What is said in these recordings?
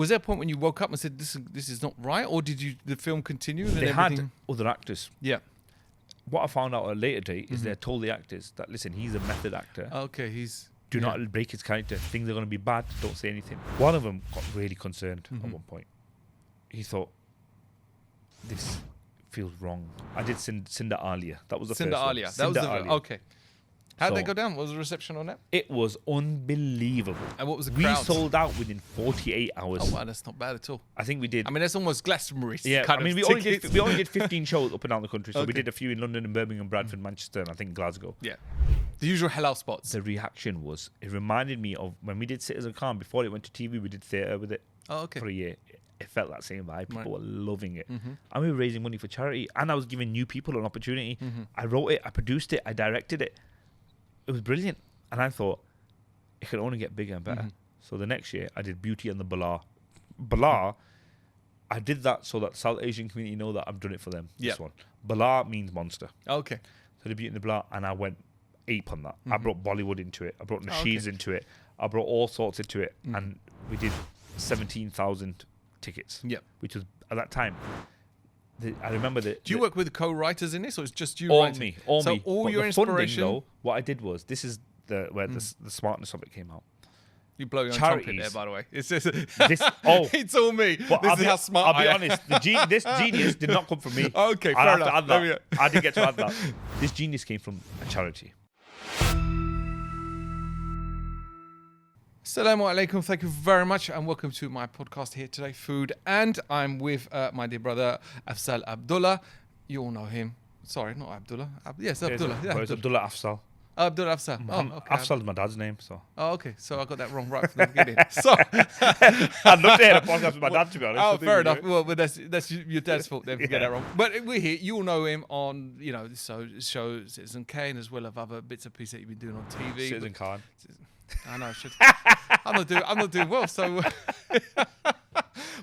was there a point when you woke up and said, this is not right? Or did the film continue? And they had other actors. Yeah. What I found out at a later date is they told the actors that, listen, he's a method actor. Okay, Do not break his character. Things are going to be bad. Don't say anything. One of them got really concerned at one point. He thought, this feels wrong. I did Cinder'aliyah. That was the first one. Cinder'aliyah. That was okay. How did that go down? What was the reception on that? It was unbelievable. And what was the crowd? We sold out within 48 hours. Oh, wow, that's not bad at all. I think we did. I mean, that's almost Glastonbury. Yeah, I mean, we only did 15 shows up and down the country. So we did a few in London and Birmingham, Bradford, Manchester, and I think Glasgow. Yeah. The usual halal spots. The reaction was, it reminded me of when we did Citizen Khan. Before it went to TV, we did theatre with it for a year. It felt that same vibe. People were loving it. And we were raising money for charity. And I was giving new people an opportunity. I wrote it, I produced it, I directed it. It was brilliant. And I thought, it could only get bigger and better. So the next year, I did Beauty and the Balaah. Balaah, I did that so that South Asian community know that I've done it for them. This one. Balaah means monster. Okay. So the Beauty and the Balaah, and I went ape on that. I brought Bollywood into it. I brought Nasheeds into it. I brought all sorts into it. And we did 17,000 tickets. Yeah. Which was, at that time, I remember that. Do you work with co-writers in this, or it's just you all writing? Me, all so me. all but your the inspiration. Funding, though, what I did was, this is where the smartness of it came out. You blow your own trumpet there, by the way. It's just it's all me. Well, this is how smart I'll be honest. This genius did not come from me. Okay, fair enough. I didn't get to add that. This genius came from a charity. Assalamu alaikum. Thank you very much, and welcome to my podcast here today, Food. And I'm with my dear brother Afzal Abdullah. You all know him. Sorry, not Abdullah. Yes, Abdullah. Yeah, it's Abdullah Afzal. Abdullah Afzal. Okay. Afzal's my dad's name, so. Oh, okay. So I got that wrong right from the beginning. So I'd love to hear a podcast with my dad, to be honest. Oh, fair enough. Well, but that's your dad's fault then. Get that wrong. But we're here. You all know him on, show Citizen Kane, as well as other bits and pieces that you've been doing on TV. Citizen Khan. I know. I'm not doing well. So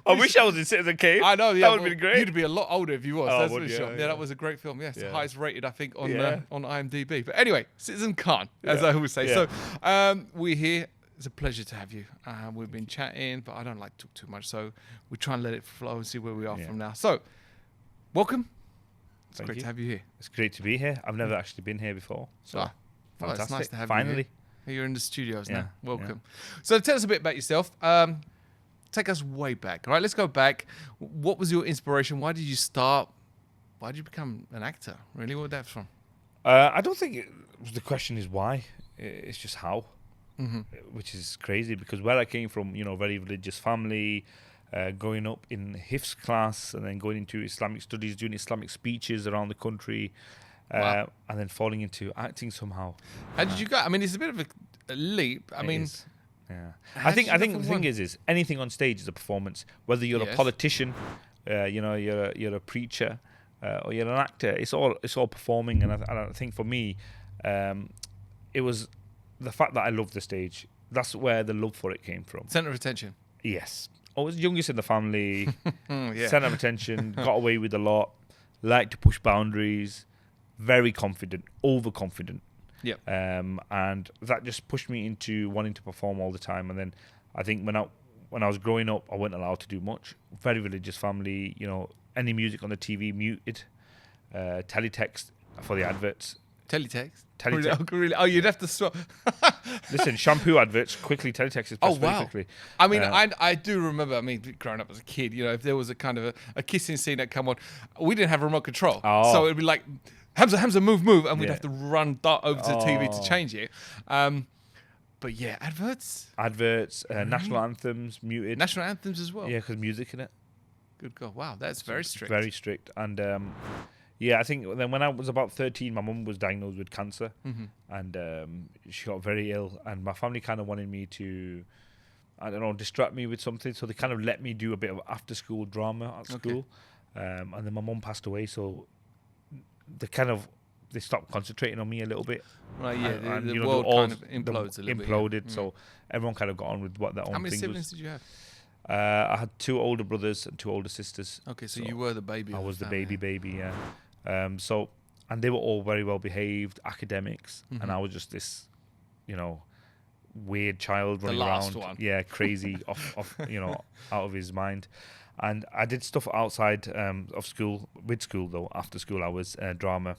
I wish I was in Citizen Kane. I know. Yeah, that would have been great. You'd be a lot older if you was. That's for sure. Yeah, that was a great film. Yes, the highest rated I think on IMDb. But anyway, Citizen Khan, as I always say. So we're here. It's a pleasure to have you. We've been chatting, but I don't like to talk too much, so we try and let it flow and see where we are from now. So, welcome. It's great to have you here. It's great to be here. I've never actually been here before. So fantastic. It's nice to have you here. You're in the studios now. Welcome. Yeah. So tell us a bit about yourself. Take us way back. All right, let's go back. What was your inspiration? Why did you start? Why did you become an actor? Really, where was that from? I don't think the question is why. It's just how, which is crazy because where I came from, very religious family, growing up in Hifz class and then going into Islamic studies, doing Islamic speeches around the country. And then falling into acting somehow. How did you go? I mean, it's a bit of a leap. I mean, I think the thing is anything on stage is a performance. Whether you're a politician, you're a preacher, or you're an actor, it's all performing. And I think for me, it was the fact that I loved the stage. That's where the love for it came from. Center of attention. Yes, I was the youngest in the family. Center of attention. Got away with a lot. Liked to push boundaries. Very confident, overconfident. Yep. And that just pushed me into wanting to perform all the time. And then I think when I was growing up, I wasn't allowed to do much. Very religious family, any music on the TV muted. Teletext for the adverts. Teletext? Teletext. Oh, you'd have to swap. Listen, shampoo adverts, quickly, teletext is pressed very quickly. I mean, I do remember, growing up as a kid, if there was a kind of a kissing scene that come on, we didn't have remote control. Oh. So it'd be like, Hamza, move, and we'd have to dart over to the TV to change it. But yeah, adverts, national anthems, muted. National anthems as well. Yeah, because music in it. Good God, wow, that's very strict. Very strict, and I think then when I was about 13, my mum was diagnosed with cancer, and she got very ill, and my family kind of wanted me to, I don't know, distract me with something, so they kind of let me do a bit of after-school drama at school, and then my mum passed away, so they stopped concentrating on me a little bit. Right, yeah. And the world kind of implodes a little bit. Imploded, so everyone kind of got on with what their own thing was. How many siblings did you have? I had 2 older brothers and 2 older sisters. Okay, so you were the baby. I was the baby, yeah. And they were all very well behaved academics, and I was just this, weird child running around. One. Yeah, crazy, off out of his mind. And I did stuff outside of school, with school though, after school hours, drama.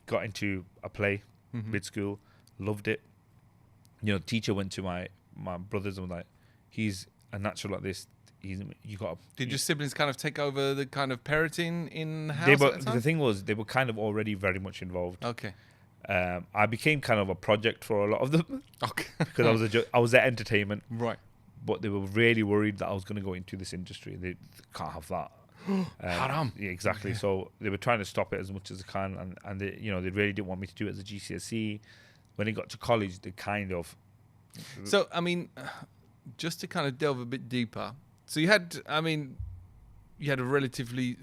Got into a play with school, loved it. You know, teacher went to my brothers and was like, he's a natural like this. Did your siblings kind of take over the kind of parenting in the house? The thing was, they were kind of already very much involved. Okay. I became kind of a project for a lot of them. Okay. Because I was their entertainment. Right. But they were really worried that I was going to go into this industry. They can't have that. Haram. Yeah, exactly. Yeah. So they were trying to stop it as much as they can, and they, you know, they really didn't want me to do it as a GCSE. When it got to college, they kind of. So I mean, just to kind of delve a bit deeper. So you had a relatively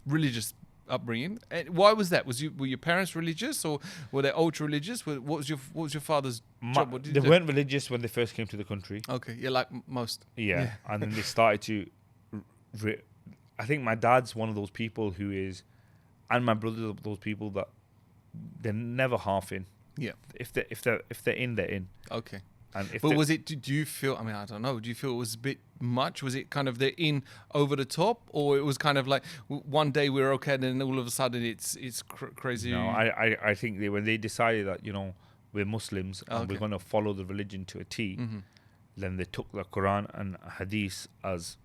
religious upbringing. Why was that? Were your parents religious, or were they ultra religious? What was your father's job? What did they weren't religious when they first came to the country. Okay, yeah, like most. Yeah, and then they started to. I think my dad's one of those people who is, and my brother's of those people that they're never half in. Yeah. If they're in, they're in. Okay. And but was it? Do you feel? I mean, I don't know. Do you feel it was a bit much? Was it kind of they're in over the top, or it was kind of like one day we're okay, and then all of a sudden it's crazy? No, I think when they decided that, you know, we're Muslims and we're going to follow the religion to a T, then they took the Quran and Hadith as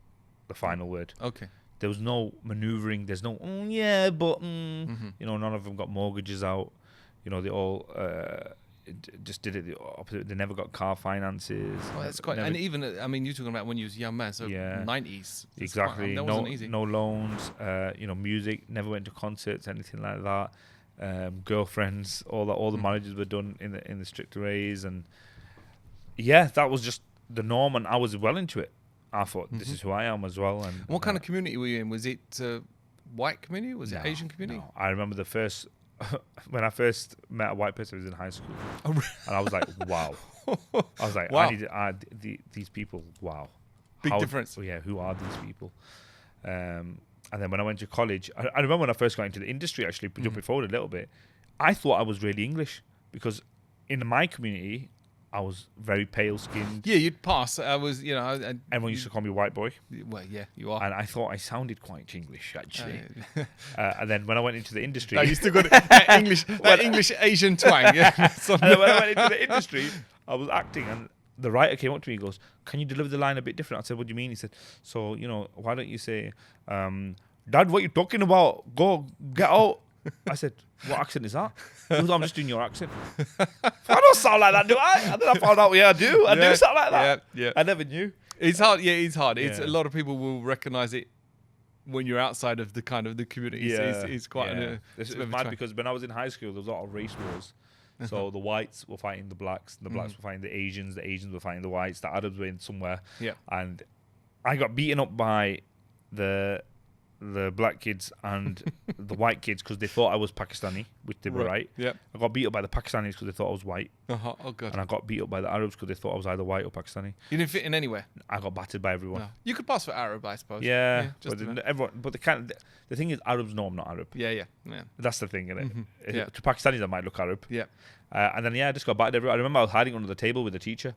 the final word. Okay. There was no maneuvering. There's no you know, none of them got mortgages out. You know, they all. Just did it the opposite. They never got car finances. Oh, that's quite. And even, I mean, you're talking about when you was a young man, so 90s. Exactly. That wasn't easy. No loans. You know, music. Never went to concerts, anything like that. Girlfriends. All the marriages were done in the stricter ways, and yeah, that was just the norm, and I was well into it. I thought this is who I am as well. And what kind of community were you in? Was it white community? Was it Asian community? No. I remember the first. When I first met a white person, I was in high school, and I was like, "Wow!" I was like, wow. "I need these people." Wow, big difference. Yeah, who are these people? And then when I went to college, I remember when I first got into the industry. Actually, jumping forward a little bit, I thought I was really English because in my community, I was very pale skinned. Yeah, you'd pass. I was, you know. Everyone used to call me white boy. Well, yeah, you are. And I thought I sounded quite English, actually. And then when I went into the industry, you still got that English Asian twang. Yeah. And then when I went into the industry, I was acting, and the writer came up to me and goes, "Can you deliver the line a bit different?" I said, "What do you mean?" He said, "So, you know, why don't you say, Dad, what you talking about? Go get out." I said, "What accent is that?" He goes, "I'm just doing your accent." I don't sound like that, do I? And then I found out, yeah, I do. I do sound like that. Yeah. I never knew. It's hard. Yeah, it's hard. Yeah. It's a lot of people will recognize it when you're outside of the kind of the community. It's quite. It's mad because when I was in high school, there was a lot of race wars. So the whites were fighting the blacks, and the blacks were fighting the Asians were fighting the whites, the Arabs were in somewhere. Yeah. And I got beaten up by the black kids and the white kids because they thought I was Pakistani, which they were right. Yeah. I got beat up by the Pakistanis because they thought I was white. Oh god. And I got beat up by the Arabs because they thought I was either white or Pakistani. You didn't fit in anywhere. I got battered by everyone. No. You could pass for Arab, I suppose. Yeah, but the thing is, Arabs know I'm not Arab. Yeah. That's the thing, isn't it? Yeah. To Pakistanis, I might look Arab. Yeah. And then I just got battered everywhere. I remember I was hiding under the table with the teacher.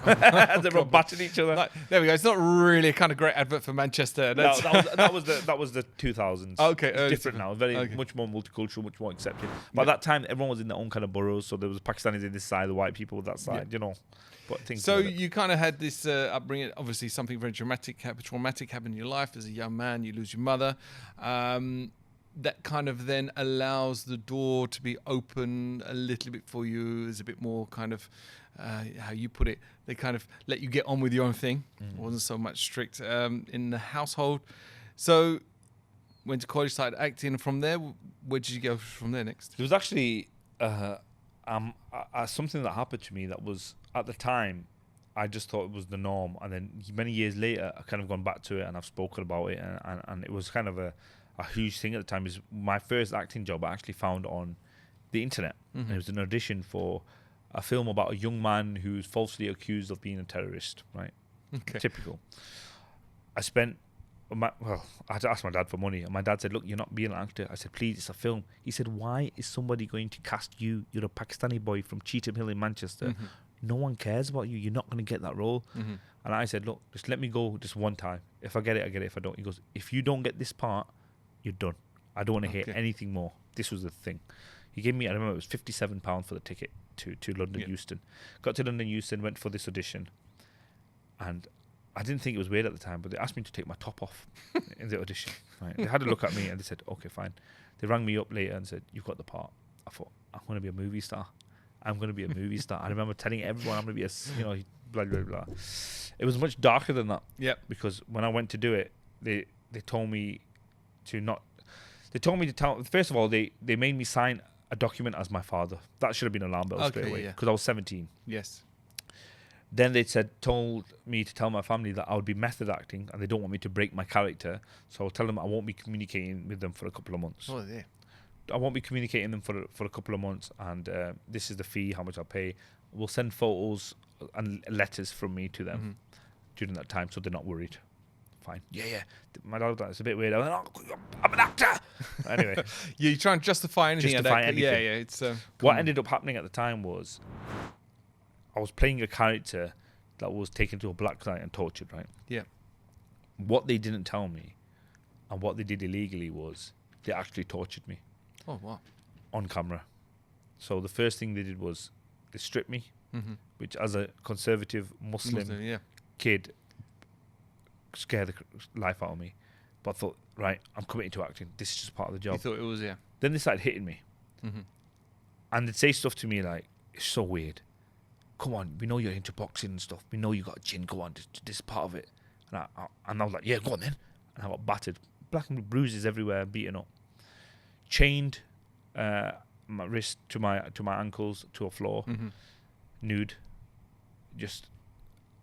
As everyone battered each other. There we go. It's not really a kind of great advert for Manchester. No, that was the 2000s. Okay, it's different now. Much more multicultural, much more accepted. But at that time, everyone was in their own kind of boroughs. So there was Pakistanis in this side, the white people on that side. You know. But things. So you kind of had this upbringing. Obviously, something very traumatic happened in your life as a young man. You lose your mother. That kind of then allows the door to be open a little bit for you. There's a bit more kind of, how you put it, they kind of let you get on with your own thing. It wasn't so much strict in the household. So went to college, started acting. From there, where did you go from there next? There was actually something that happened to me that was, at the time, I just thought it was the norm. And then many years later, I've kind of gone back to it and I've spoken about it. And it was kind of a huge thing at the time. Is my first acting job I actually found on the internet. And it was an audition for a film about a young man who's falsely accused of being a terrorist, right? Okay. Typical. I had to ask my dad for money, and my dad said, "Look, you're not being an actor." I said, "Please, it's a film." He said, "Why is somebody going to cast you? You're a Pakistani boy from Cheetham Hill in Manchester. no one cares about you. You're not going to get that role. Mm-hmm. And I said, look, just let me go just one time. If I get it, I get it. If I don't, he goes, if you don't get this part, you're done. I don't want to hear anything more. This was the thing. He gave me, I remember it was £57 for the ticket to London Euston. Got to London Euston, went for this audition. And I didn't think it was weird at the time, but they asked me to take my top off in the audition. Right? They had a look at me and they said, okay, fine. They rang me up later and said, you've got the part. I thought, I'm going to be a movie star. I'm going to be a movie star. I remember telling everyone I'm going to be blah, blah, blah. It was much darker than that. Yeah. Because when I went to do it, they told me to not... They told me to tell... First of all, they made me sign a document as my father. That should have been alarm bells straight away. Because I was 17. Yes. Then they told me to tell my family that I would be method acting and they don't want me to break my character. So I'll tell them I won't be communicating with them for a couple of months. Oh, yeah. I won't be communicating them for a couple of months, and this is the fee, how much I'll pay. We'll send photos and letters from me to them during that time, so they're not worried. Fine. Yeah. My dad was like, it's a bit weird. I'm an actor. Anyway. You try and justify anything. Anything. Yeah. It's what ended up happening at the time was I was playing a character that was taken to a black site and tortured, right? Yeah. What they didn't tell me and what they did illegally was they actually tortured me. Oh, wow. On camera. So the first thing they did was they stripped me, which as a conservative Muslim kid scared the life out of me. But I thought, right, I'm committed to acting. This is just part of the job. You thought it was, Then they started hitting me. And they'd say stuff to me like, it's so weird. Come on, we know you're into boxing and stuff. We know you got a gin. Go on, this is part of it. And I was like, yeah, go on then. And I got battered. Black and bruises everywhere, beaten up. Chained my wrist to my ankles to a floor, nude. Just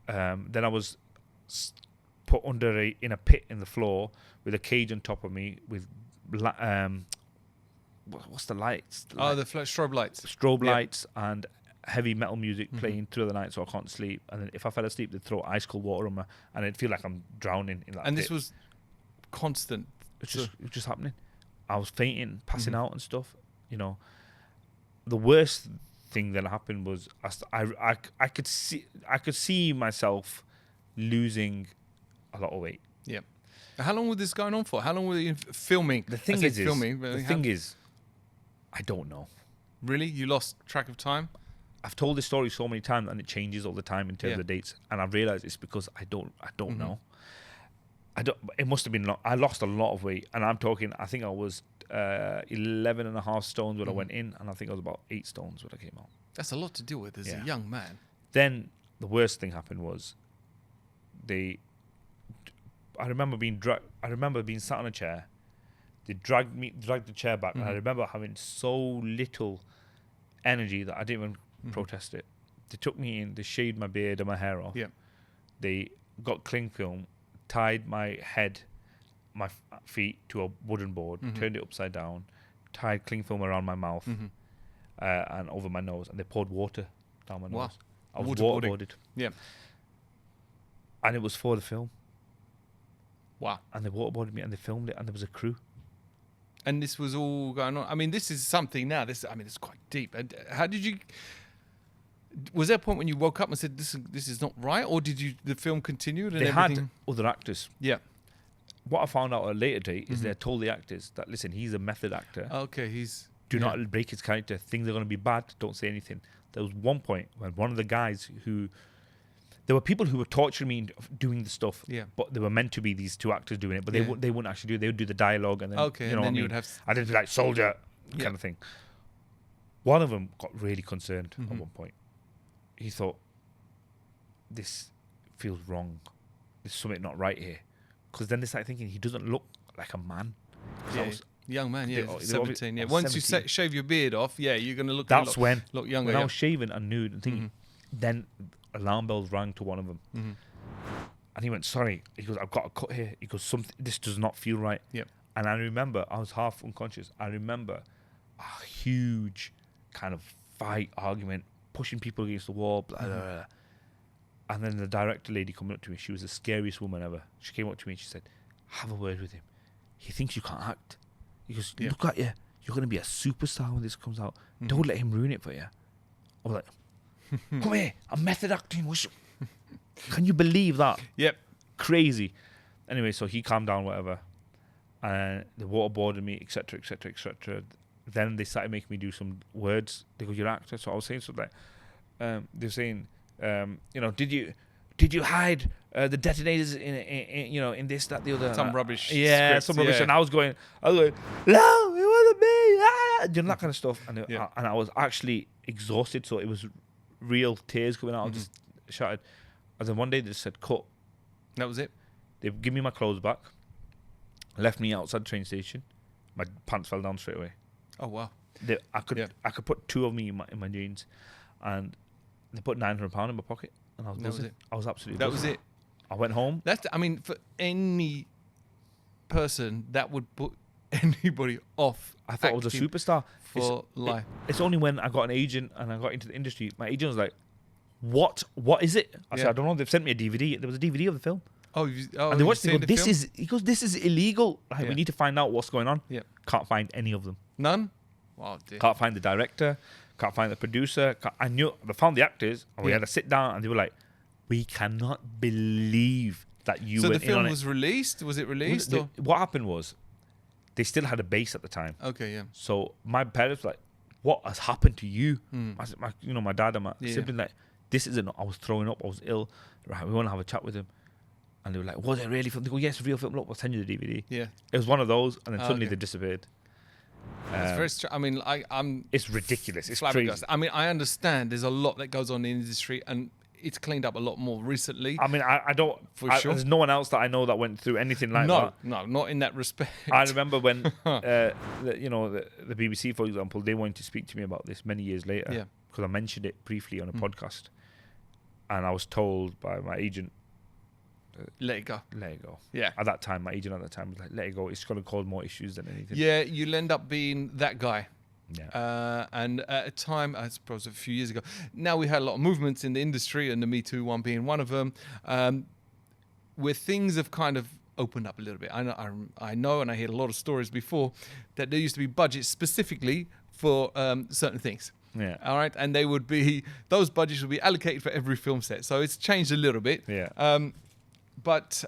then I was put under in a pit in the floor with a cage on top of me with what's the lights? The strobe lights. Strobe lights and heavy metal music playing through the night, so I can't sleep. And then if I fell asleep, they'd throw ice cold water on me, and it'd feel like I'm drowning in that. And pit. this was constant. It was just happening. I was fainting, passing out and stuff. The worst thing that happened was I could see myself losing a lot of weight. Yeah. How long was this going on for? How long were you filming? The thing is, I don't know. Really? You lost track of time? I've told this story so many times and it changes all the time in terms of dates, and I've realized it's because I don't know. It must have been I lost a lot of weight, and I'm talking, I think I was 11 and a half stones when I went in, and I think I was about 8 stones when I came out. That's a lot to deal with as a young man. Then the worst thing happened was I remember being sat on a chair. They dragged the chair back, and I remember having so little energy that I didn't even protest it. They took me in, they shaved my beard and my hair off. Yeah. They got cling film, tied my head, my feet to a wooden board, turned it upside down, tied cling film around my mouth and over my nose, and they poured water down my nose. I was waterboarded. Yeah. And it was for the film. Wow. And they waterboarded me and they filmed it, and there was a crew. And this was all going on. I mean, this is something now. It's quite deep. And how did you... Was there a point when you woke up and said, this is not right? Or did the film continued and everything? They had other actors. Yeah. What I found out at a later date is they told the actors that, listen, he's a method actor. Okay, Do not break his character. Things are going to be bad. Don't say anything. There was one point when one of the guys there were people who were torturing me doing the stuff, but they were meant to be these 2 actors doing it, but they wouldn't actually do it. They would do the dialogue, and then, and then you would have... I did like soldier kind of thing. One of them got really concerned at one point. He thought, this feels wrong. There's something not right here. Because then they started thinking, he doesn't look like a man. Young man, 17. Yeah. Once 17. You shave your beard off, you're going to look look younger. When I was shaving and nude and thinking, then alarm bells rang to one of them. And he went, sorry. He goes, I've got a cut here. He goes, this does not feel right. Yep. And I remember, I was half unconscious. I remember a huge kind of fight, argument, pushing people against the wall, blah, blah, blah. And then the director lady coming up to me, she was the scariest woman ever. She came up to me and she said, have a word with him. He thinks you can't act. He goes, look at you. You're going to be a superstar when this comes out. Don't let him ruin it for you. I was like, Come here, I'm method acting. Can you believe that? Yep. Crazy. Anyway, so he calmed down, whatever. And they waterboarded me, etc., etc., etc. Then they started making me do some words. They go, "You're an actor." So I was saying something like, they're saying, did you hide the detonators in this, that, the other? Some rubbish. Yeah, script, some rubbish. yeah. And I was going, no, it wasn't me. That kind of stuff. And I was actually exhausted, so it was real tears coming out. I just shouted. And then one day they just said, "Cut." That was it. They give me my clothes back. Left me outside the train station. My pants fell down straight away. Oh wow! I could put two of me in my jeans, and they put £900 in my pocket, and I was buzzing. I was absolutely. That buzzing. was it. I went home. For any person that would put anybody off. I thought I was a superstar for life. It's only when I got an agent and I got into the industry, my agent was like, "What is it?" I said, "I don't know. They've sent me a DVD. There was a DVD of the film." And they watched it. He goes, "This is illegal. We need to find out what's going on." Yeah. Can't find any of them. None. Wow, dear. Can't find the director. Can't find the producer. They found the actors, and we had to sit down, and they were like, "We cannot believe that you." So went the film in on was released. Was it released? What happened was, they still had a base at the time. Okay, yeah. So my parents were like, "What has happened to you?" My dad and my sibling like, "This isn't. I was throwing up. I was ill. Right, we want to have a chat with him." And they were like, "Was it really film?" They go, "Yes, real film. Look, we'll send you the DVD." Yeah. It was one of those, and then suddenly they disappeared. It's very I'm. It's ridiculous. It's crazy. crazy. I understand. There's a lot that goes on in the industry, and it's cleaned up a lot more recently. I don't. Sure. There's no one else that I know that went through anything like that. No, not in that respect. I remember when, the BBC, for example, they wanted to speak to me about this many years later. Yeah. Because I mentioned it briefly on a podcast, and I was told by my agent, let it go. Let it go. Yeah. At that time, my agent at that time was like, "Let it go. It's going to cause more issues than anything." Yeah, you'll end up being that guy. Yeah. And at a time, I suppose a few years ago, now we had a lot of movements in the industry, and the Me Too one being one of them, where things have kind of opened up a little bit. I know, and I heard a lot of stories before that there used to be budgets specifically for certain things. Yeah. All right, and those budgets would be allocated for every film set. So it's changed a little bit. Yeah. But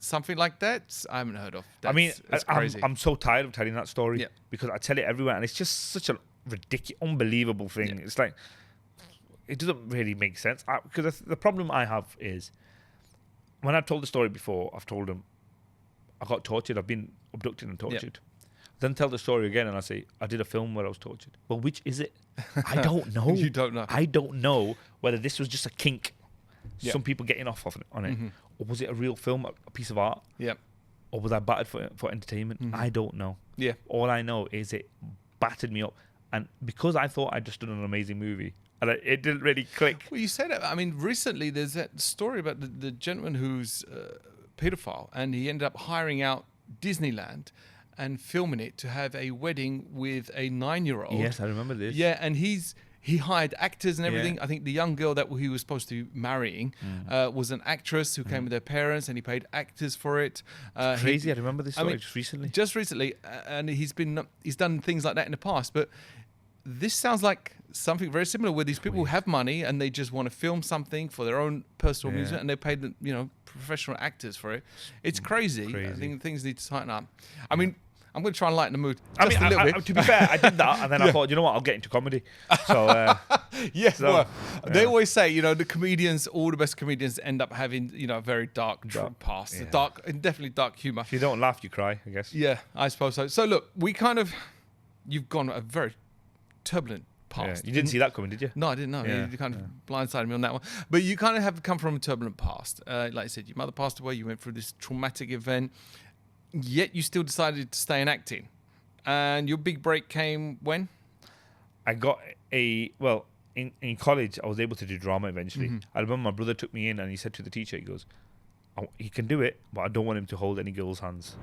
something like that, I haven't heard of. It's crazy. I'm so tired of telling that story because I tell it everywhere, and it's just such a ridiculous, unbelievable thing. Yeah. It's like, it doesn't really make sense. Because the problem I have is, when I've told the story before, I've told them I got tortured, I've been abducted and tortured. Then tell the story again, and I say, I did a film where I was tortured. Well, which is it? I don't know. You don't know. I don't know whether this was just a kink. Some people getting off on it, or was it a real film, a piece of art? Yeah. Or was I battered for entertainment? I don't know. Yeah. All I know is it battered me up, and because I thought I'd just done an amazing movie, and it didn't really click. Well, you say that. Recently there's that story about the gentleman who's a pedophile, and he ended up hiring out Disneyland and filming it to have a wedding with a 9-year-old. Yes, I remember this. Yeah, and he hired actors and everything. Yeah. I think the young girl that he was supposed to be marrying was an actress who came with their parents, and he paid actors for it. It's crazy. I remember this story just recently. Just recently, and he's done things like that in the past. But this sounds like something very similar, where these people have money and they just want to film something for their own personal amusement, and they pay professional actors for it. It's crazy. I think things need to tighten up. I'm going to try and lighten the mood a little bit. To be fair, I did that, and then I thought, you know what, I'll get into comedy. So, they always say, all the best comedians end up having, a very dark past, definitely dark humor. If you don't laugh, you cry, I guess. Yeah, I suppose so. So look, you've gone a very turbulent past. Yeah. You didn't see that coming, did you? No, I didn't know. Yeah. You kind of blindsided me on that one. But you kind of have come from a turbulent past. Like I said, your mother passed away. You went through this traumatic event. Yet you still decided to stay in acting. And your big break came when? I got in college, I was able to do drama eventually. Mm-hmm. I remember my brother took me in and he said to the teacher, he goes, he can do it, but I don't want him to hold any girls' hands.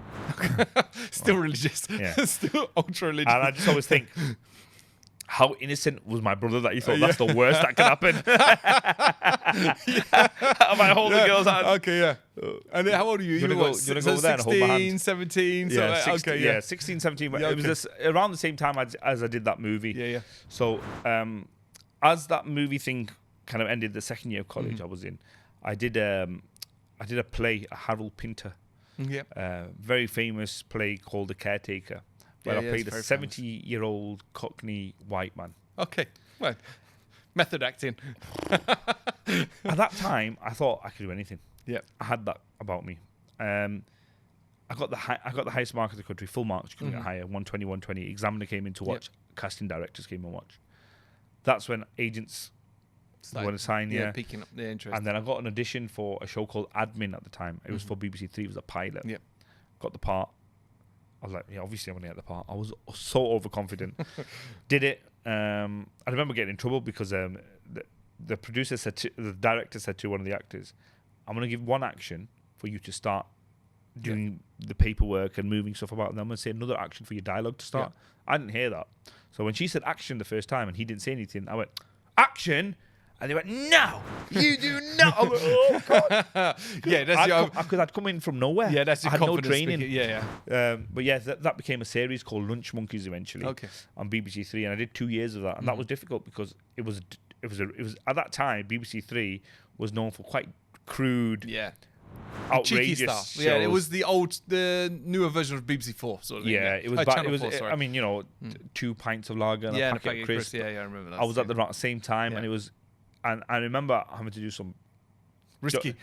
Still religious. Yeah. Still ultra religious. And I just always think, how innocent was my brother that he thought that's the worst that could happen? Am I holding girls' hands? Okay, yeah. And how old are you? You want to go over there and hold my hand? 17, yeah, 16, okay, yeah. 16, 17. Yeah, It was around the same time as I did that movie. Yeah, yeah. So as that movie thing kind of ended, the second year of college I was in, I did a play, a Harold Pinter, very famous play called The Caretaker, where I played a 70-year-old Cockney white man. Okay, well, method acting. At that time, I thought I could do anything. Yeah, I had that about me. I got the highest mark of the country, full marks, couldn't get higher, 120, 120. Examiner came in to watch, casting directors came and watch. That's when agents want to sign, picking up the interest. And then I got an audition for a show called Admin at the time. It was for BBC Three. It was a pilot. Yeah, got the part. I was like, yeah, obviously I'm going to get the part. I was so overconfident. Did it. I remember getting in trouble because the producer said the director said to one of the actors, I'm going to give one action for you to start doing the paperwork and moving stuff about, and I'm going to say another action for your dialogue to start. I didn't hear that. So when she said action the first time and he didn't say anything, I went, action? And they went, no, you do not. I went, oh, God. Because I'd come in from nowhere. Yeah, that's your I had no confidence training. speaking. But yeah, that became a series called Lunch Monkeys eventually on BBC Three, and I did 2 years of that, and that was difficult because it was at that time BBC Three was known for quite crude, outrageous stuff. Yeah, it was the newer version of BBC Four sort of thing. Yeah, it was. Channel 4, I mean, 2 pints of lager and a packet of crisps. Yeah, I remember that. I was at the same time, and it was. And I remember having to do some risky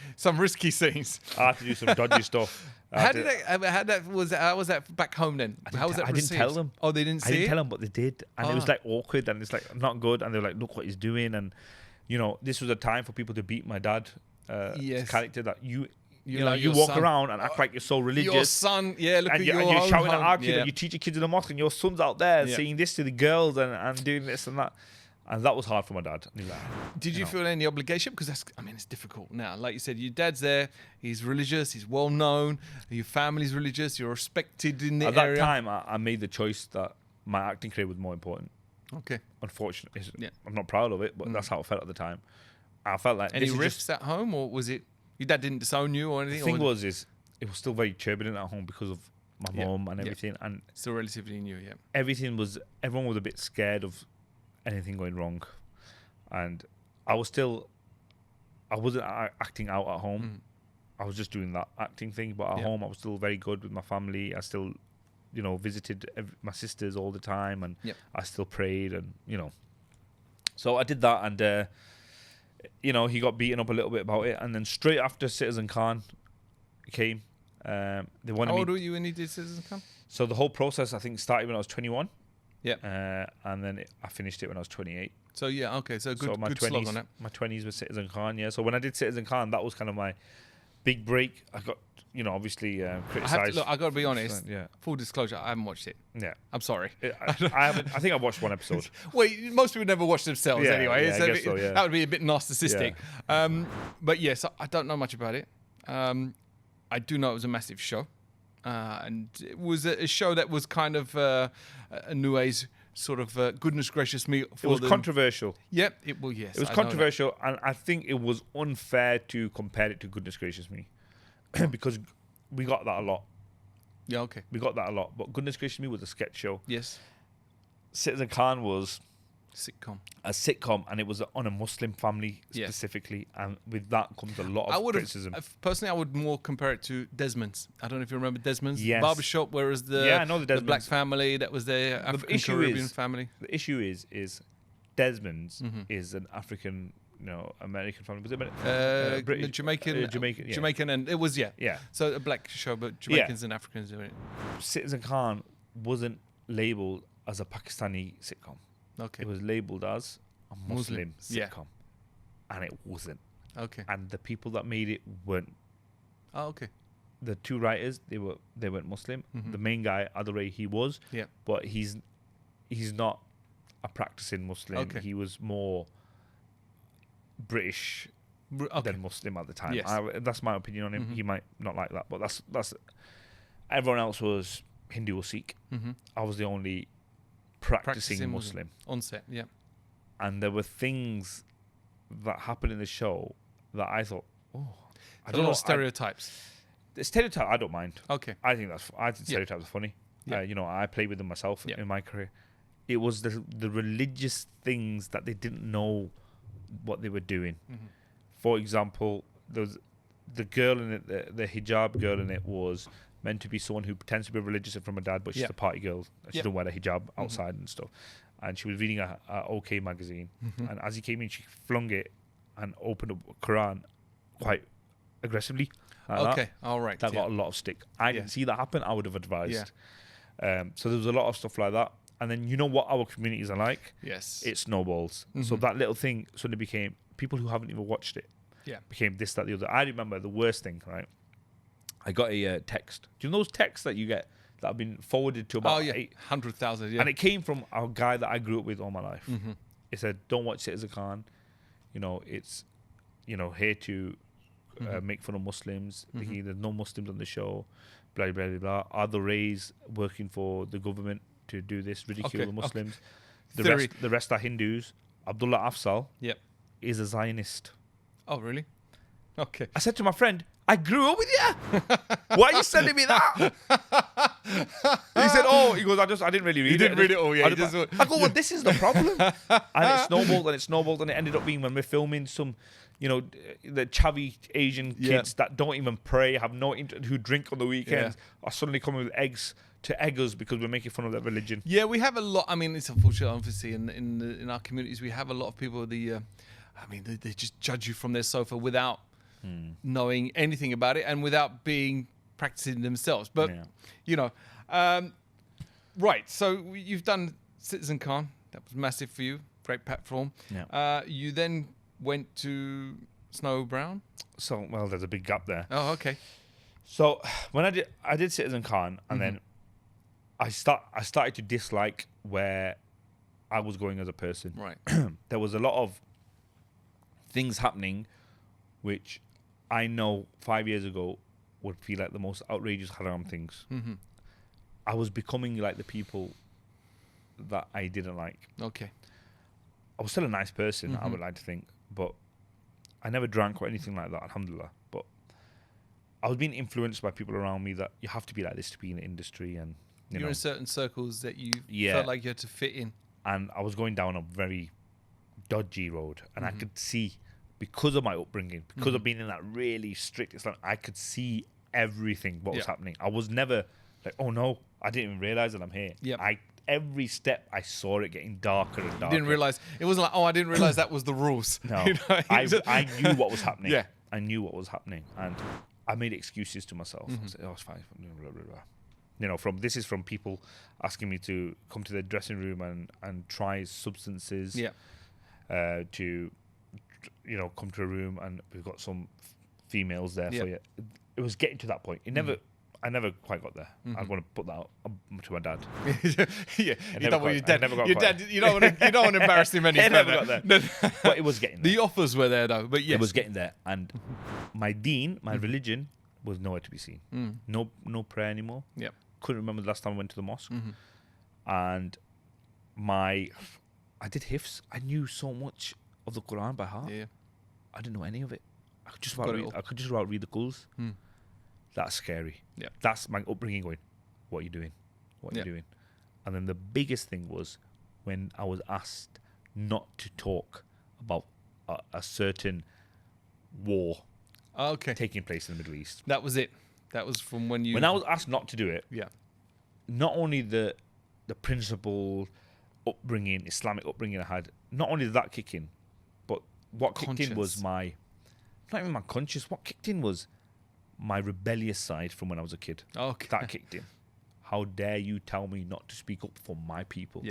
scenes. I had to do some dodgy stuff. How was that back home then? How was that received? I didn't tell them. Oh, they didn't see it? I didn't tell them, but they did. And it was like awkward and it's like not good. And they were like, look what he's doing. And, this was a time for people to beat my dad character that you walk around and act like you're so religious. Your son, look at your and you're shouting at our kid, and you teach your kids in the mosque, and your son's out there saying this to the girls and doing this and that. And that was hard for my dad. Did you feel any obligation? Because it's difficult now. Like you said, your dad's there. He's religious. He's well known. Your family's religious. You're respected in the area. At that time, I made the choice that my acting career was more important. Okay. Unfortunately, I'm not proud of it, but that's how I felt at the time. I felt like any rifts at home, or was it your dad didn't disown you or anything? The thing it was still very turbulent at home because of my mom and everything, and still relatively new. Yeah. Everyone was a bit scared of anything going wrong, and I wasn't acting out at home. I was just doing that acting thing, but at home I was still very good with my family. I still visited my sisters all the time, and I still prayed, and so I did that, and he got beaten up a little bit about it, and then straight after Citizen Khan came, they wanted How old were you when you did Citizen Khan? So the whole process I think started when I was 21. Yeah, and then I finished it when I was 28. So good slog on it. My 20s was Citizen Khan. Yeah, so when I did Citizen Khan, that was kind of my big break. I got obviously criticised. I got to be honest. Full disclosure, I haven't watched it. Yeah, I'm sorry. I haven't. I think I watched one episode. Well, most people never watch themselves anyway. Yeah, I guess so, that would be a bit narcissistic. Yeah. But yes, I don't know much about it. I do know it was a massive show. And it was a show that was kind of a new age sort of goodness gracious me. It was controversial. Yep. It was controversial, and I think it was unfair to compare it to Goodness Gracious Me because we got that a lot. Yeah. Okay. We got that a lot, but Goodness Gracious Me was a sketch show. Yes. Citizen Khan was a sitcom, and it was on a Muslim family specifically, and with that comes a lot of criticism. Personally, I would more compare it to Desmond's. I don't know if you remember Desmond's barbershop, whereas I know the black family that was the African Caribbean family. The issue is Desmond's is an African, American family. Was it British, Jamaican, and it was So a black show, but Jamaicans and Africans doing it. Citizen Khan wasn't labeled as a Pakistani sitcom. Okay. It was labelled as a Muslim sitcom, and it wasn't. Okay. And the people that made it weren't. Oh, okay. The two writers, they weren't Muslim. The main guy, Adore, he was. Yeah. But he's not a practicing Muslim. Okay. He was more British than Muslim at the time. Yes. That's my opinion on him. He might not like that, but that's. Everyone else was Hindu or Sikh. I was the only practicing Muslim on set, and there were things that happened in the show that I thought, I don't know, stereotypes. The stereotype I don't mind. Okay, I think stereotypes are funny. I play with them myself in my career. it was the religious things that they didn't know what they were doing. For example, there was the girl in it, the hijab girl in it was meant to be someone who pretends to be religious from her dad, but she's a party girl. She don't wear a hijab outside and stuff. And she was reading a OK magazine. And as he came in, she flung it and opened up Quran quite aggressively. Like all right. That got a lot of stick. I didn't see that happen. I would have advised. So there was a lot of stuff like that. And then you know what our communities are like? Yes. It snowballs. So that little thing suddenly became, people who haven't even watched it, became this, that, the other. I remember the worst thing, right? I got a text. Do you know those texts that you get that have been forwarded to about 800,000, and it came from a guy that I grew up with all my life. It said, don't watch Citizen Khan. You know, it's, you know, here to make fun of Muslims. There's no Muslims on the show. Blah, blah, blah, blah. Are the Rays working for the government to do this? Ridicule the Muslims. The rest are Hindus. Abdullah Afzal is a Zionist. Oh, really? Okay. I said to my friend, I grew up with you. Why are you sending me that? He said, "Oh," he goes, "I didn't really read it." You didn't read it all, yeah. I go, "Well, this is the problem." And it snowballed, and it ended up being when we're filming some, you know, the chavvy Asian kids that don't even pray, have no who drink on the weekends, are suddenly coming with eggs to egg us because we're making fun of their religion. Yeah, we have a lot. I mean, it's unfortunate, obviously, in our communities, we have a lot of people. They just judge you from their sofa without knowing anything about it and without being practicing themselves. But you know, right. So you've done Citizen Khan. That was massive for you. Great platform. Yeah. You then went to Snow Brown. So there's a big gap there. Oh, okay. So when I did Citizen Khan, and then I started to dislike where I was going as a person. Right. There was a lot of things happening which I know 5 years ago would feel like the most outrageous haram things. I was becoming like the people that I didn't like. Okay. I was still a nice person, I would like to think, but I never drank or anything like that, alhamdulillah. But I was being influenced by people around me that you have to be like this to be in the industry, and you're in certain circles that you felt like you had to fit in. And I was going down a very dodgy road, and I could see, because of my upbringing, because of being in that really strict Islam, I could see everything what was happening. I was never like, oh no, I didn't even realize that I'm here. Every step I saw it getting darker and darker. You didn't realize, it wasn't like, oh, I didn't realize that was the rules. No, you know? I knew what was happening. I knew what was happening, and I made excuses to myself. I said, oh, it's fine. Blah, blah, blah. You know, this is from people asking me to come to their dressing room and try substances. To, you know, come to a room and we've got some females there for you. It was getting to that point. I never quite got there. I want to put that out to my dad. You don't want your dad. You don't want to embarrass him any further. Never got there. But it was getting there. The offers were there though. But yes, it was getting there. And my deen, my religion, was nowhere to be seen. No prayer anymore. Couldn't remember the last time I went to the mosque. And I did hifz. I knew so much of the Quran by heart. I didn't know any of it. I could just about read the Quls. That's scary. That's my upbringing going, what are you doing? What are you doing? And then the biggest thing was when I was asked not to talk about a certain war taking place in the Middle East. That was it. That was from when you... When I was asked not to do it, not only the principle, upbringing, Islamic upbringing I had, not only did that kick in, but what kicked in was not even my conscience, what kicked in was my rebellious side from when I was a kid. That kicked in. How dare you tell me not to speak up for my people?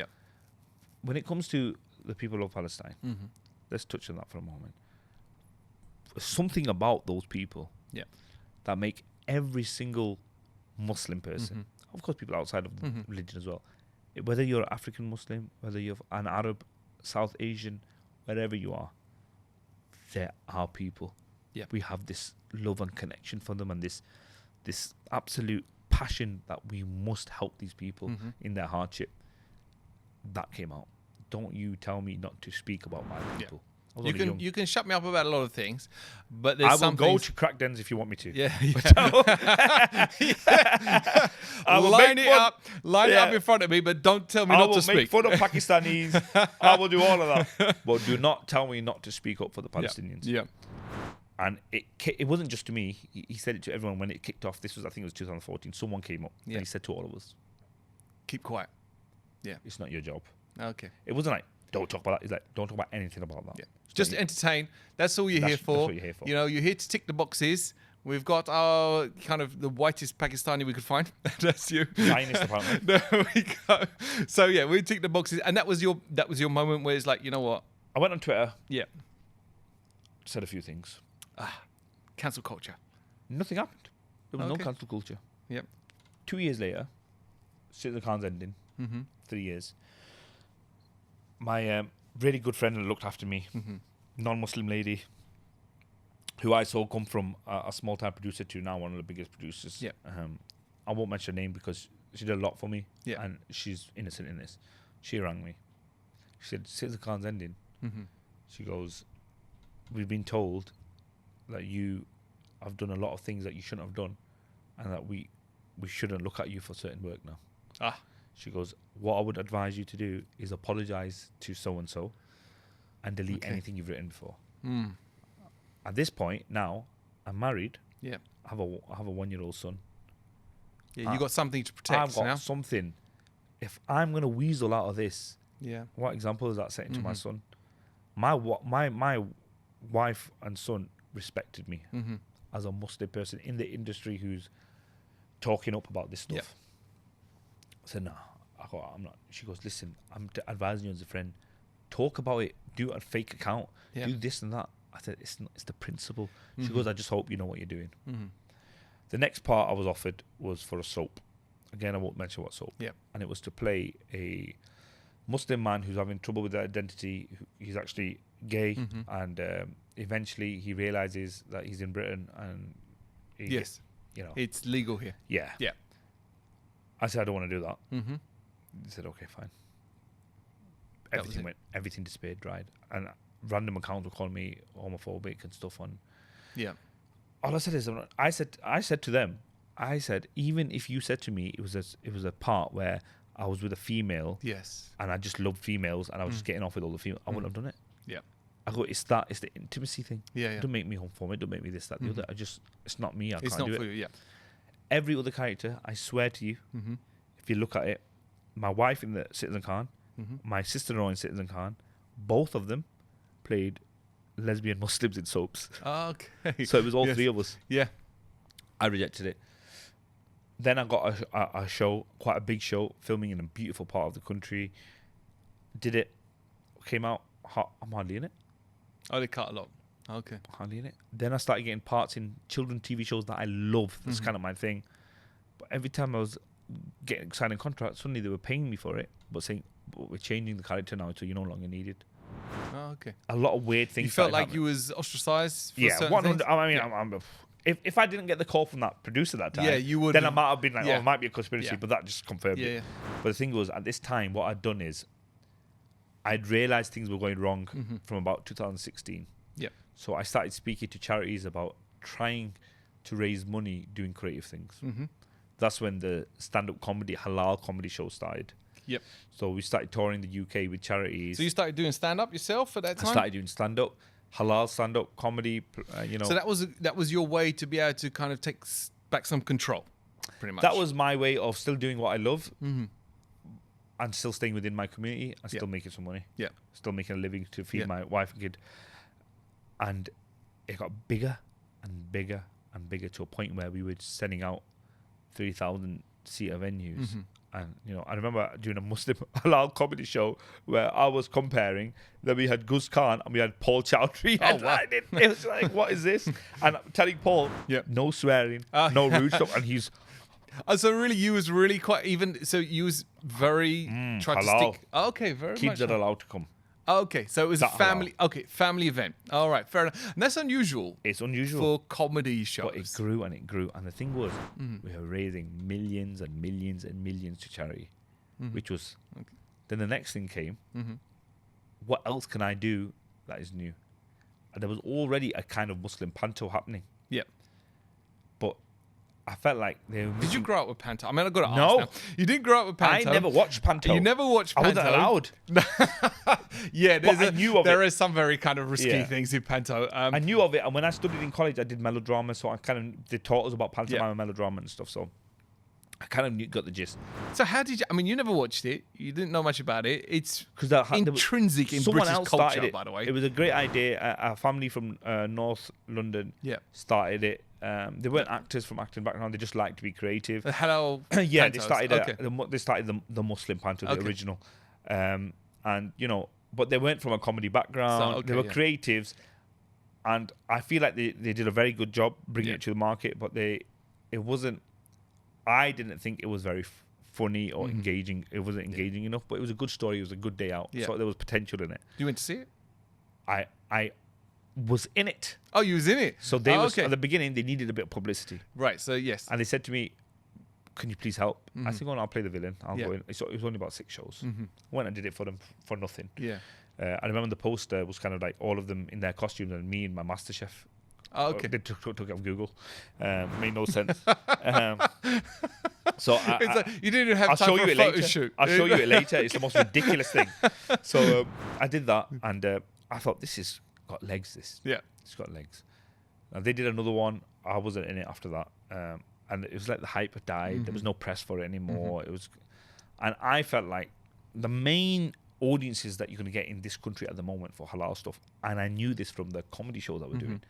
When it comes to the people of Palestine, let's touch on that for a moment. Something about those people that make every single Muslim person, of course people outside of the religion as well, whether you're African Muslim, whether you're an Arab, South Asian, wherever you are, they're our people. We have this love and connection for them, and this absolute passion that we must help these people in their hardship. That came out. Don't you tell me not to speak about my people. You can shut me up about a lot of things, but there's I will go to crack dens if you want me to. I will line it up. Line it up in front of me, but don't tell me not to speak. I will make fun of Pakistanis. I will do all of that. But do not tell me not to speak up for the Palestinians. Yeah. And it wasn't just to me. He said it to everyone when it kicked off. I think it was 2014. Someone came up and he said to all of us, keep quiet. Yeah. It's not your job. Okay. It wasn't like, don't talk about that. It's like, don't talk about anything about that. Yeah. Just entertain. That's all you're here for. That's what you're here for. You know, you're here to tick the boxes. We've got our kind of the whitest Pakistani we could find. That's you. Finest, apparently. There we go. So yeah, we tick the boxes, and that was your moment where it's like, you know what? I went on Twitter. Yeah. Said a few things. Cancel culture. Nothing happened. There was no cancel culture. Yep. 2 years later, Citizen Khan's ending. 3 years. My really good friend that looked after me, non-Muslim lady, who I saw come from a small-time producer to now one of the biggest producers. Yeah. I won't mention her name because she did a lot for me, and she's innocent in this. She rang me. She said, Citizen Khan's ending. She goes, we've been told that you have done a lot of things that you shouldn't have done, and that we shouldn't look at you for certain work now. She goes, what I would advise you to do is apologize to so-and-so and delete anything you've written before. At this point, now, I'm married. Yeah. I have a 1-year-old son. Yeah, you got something to protect I've got now. something. If I'm going to weasel out of this, yeah, what example is that setting to my son? My wife and son respected me as a Muslim person in the industry who's talking up about this stuff. Yeah. I said, no, I'm not. She goes, listen, I'm advising you as a friend. Talk about it. Do a fake account. Yeah. Do this and that. I said, it's the principle. She goes, I just hope you know what you're doing. The next part I was offered was for a soap. Again, I won't mention what soap. Yeah. And it was to play a Muslim man who's having trouble with their identity. He's actually gay, and eventually he realizes that he's in Britain, and it's legal here. Yeah. I said, I don't want to do that. He said, okay, fine. Everything disappeared, dried, and random accounts were calling me homophobic and stuff on. Yeah. All I said is, I said to them, I said, even if you said to me it was a part where I was with a female, yes, and I just loved females, and I was just getting off with all the females, I wouldn't have done it. Yeah. I go, it's the intimacy thing. Yeah. Don't make me homophobic. Don't make me this, that, the other. It's not me. It's can't not do for it. you. Yeah. Every other character, I swear to you, if you look at it, my wife in the Citizen Khan, my sister-in-law in Citizen Khan, both of them played lesbian Muslims in soaps. Okay. So it was all three of us. Yeah. I rejected it. Then I got a show, quite a big show, filming in a beautiful part of the country. Did it. Came out. I'm hardly in it. Oh, they cut a lot. Okay. Hardly in it. Then I started getting parts in children's TV shows that I love. That's kind of my thing. But every time I was signing contracts, suddenly they were paying me for it, but saying, we're changing the character now, so you're no longer needed. Oh, okay. A lot of weird things. You felt like you was ostracized for certain 100. things? I mean, if I didn't get the call from that producer that time, you would. Then I might have been like, it might be a conspiracy, but that just confirmed it. Yeah. But the thing was, at this time, what I'd done is, I'd realised things were going wrong from about 2016. Yeah. So I started speaking to charities about trying to raise money doing creative things. That's when the stand-up comedy, halal comedy show started. Yep. So we started touring the UK with charities. So you started doing stand-up yourself at that time? I started doing stand-up, halal stand-up comedy, So that was your way to be able to kind of take back some control, pretty much. That was my way of still doing what I love and still staying within my community and still making some money. Yeah. Still making a living to feed my wife and kid. And it got bigger and bigger and bigger to a point where we were sending out 3,000-seater venues. And, I remember doing a Muslim halal comedy show where I was comparing that we had Gus Khan and we had Paul Chowdhury. It was like, what is this? And I'm telling Paul, no swearing, no rude stuff. And he's... so really, you was really quite even... So you was very... trying halal. to stick... Okay, very Kids much. are allowed to come. Okay, so it was a family... halal. Okay, family event. All right, fair enough. And that's unusual. It's unusual. For comedy shows. But it grew and it grew. And the thing was, we were raising millions and millions and millions to charity, which was... Okay. Then the next thing came, what else can I do that is new? And there was already a kind of Muslim panto happening. Yeah. But I felt like they were. Did you grow up with Panto? I mean, I've got to ask No. now. You didn't grow up with Panto. I never watched Panto. You never watched Panto. I wasn't allowed. Yeah, there it. is some very kind of risky things in Panto. I knew of it, and when I studied in college, I did melodrama, so they taught us about pantomime and melodrama and stuff. So I kind of got the gist. So how did you? I mean, you never watched it. You didn't know much about it. It's intrinsic in someone British else culture, started it. by the way. It was a great idea. A family from North London started it. They weren't actors from acting background. They just liked to be creative. Hello. Yeah, Pantos. they started the Muslim Panto, the original, and but they weren't from a comedy background. So, they were creatives, and I feel like they did a very good job bringing it to the market. But it wasn't. I didn't think it was very funny or engaging. It wasn't engaging enough, but it was a good story. It was a good day out. So there was potential in it. You went to see it? I was in it. Oh, you was in it. So they at the beginning they needed a bit of publicity. Right. So yes. And they said to me, "Can you please help?" I said, "Go on, I'll play the villain. I'll go in." So it was only about 6 shows. I went and did it for them for nothing. Yeah. I remember the poster was kind of like all of them in their costumes and me and my MasterChef. Oh, okay. They took it off Google. Made no sense. So you didn't have time for a photo shoot. I'll show you it later. It's the most ridiculous thing. So I did that, and I thought this has got legs. It's got legs. And they did another one. I wasn't in it after that, and it was like the hype had died. There was no press for it anymore. It was, and I felt like the main audiences that you're going to get in this country at the moment for halal stuff, and I knew this from the comedy shows that we're doing.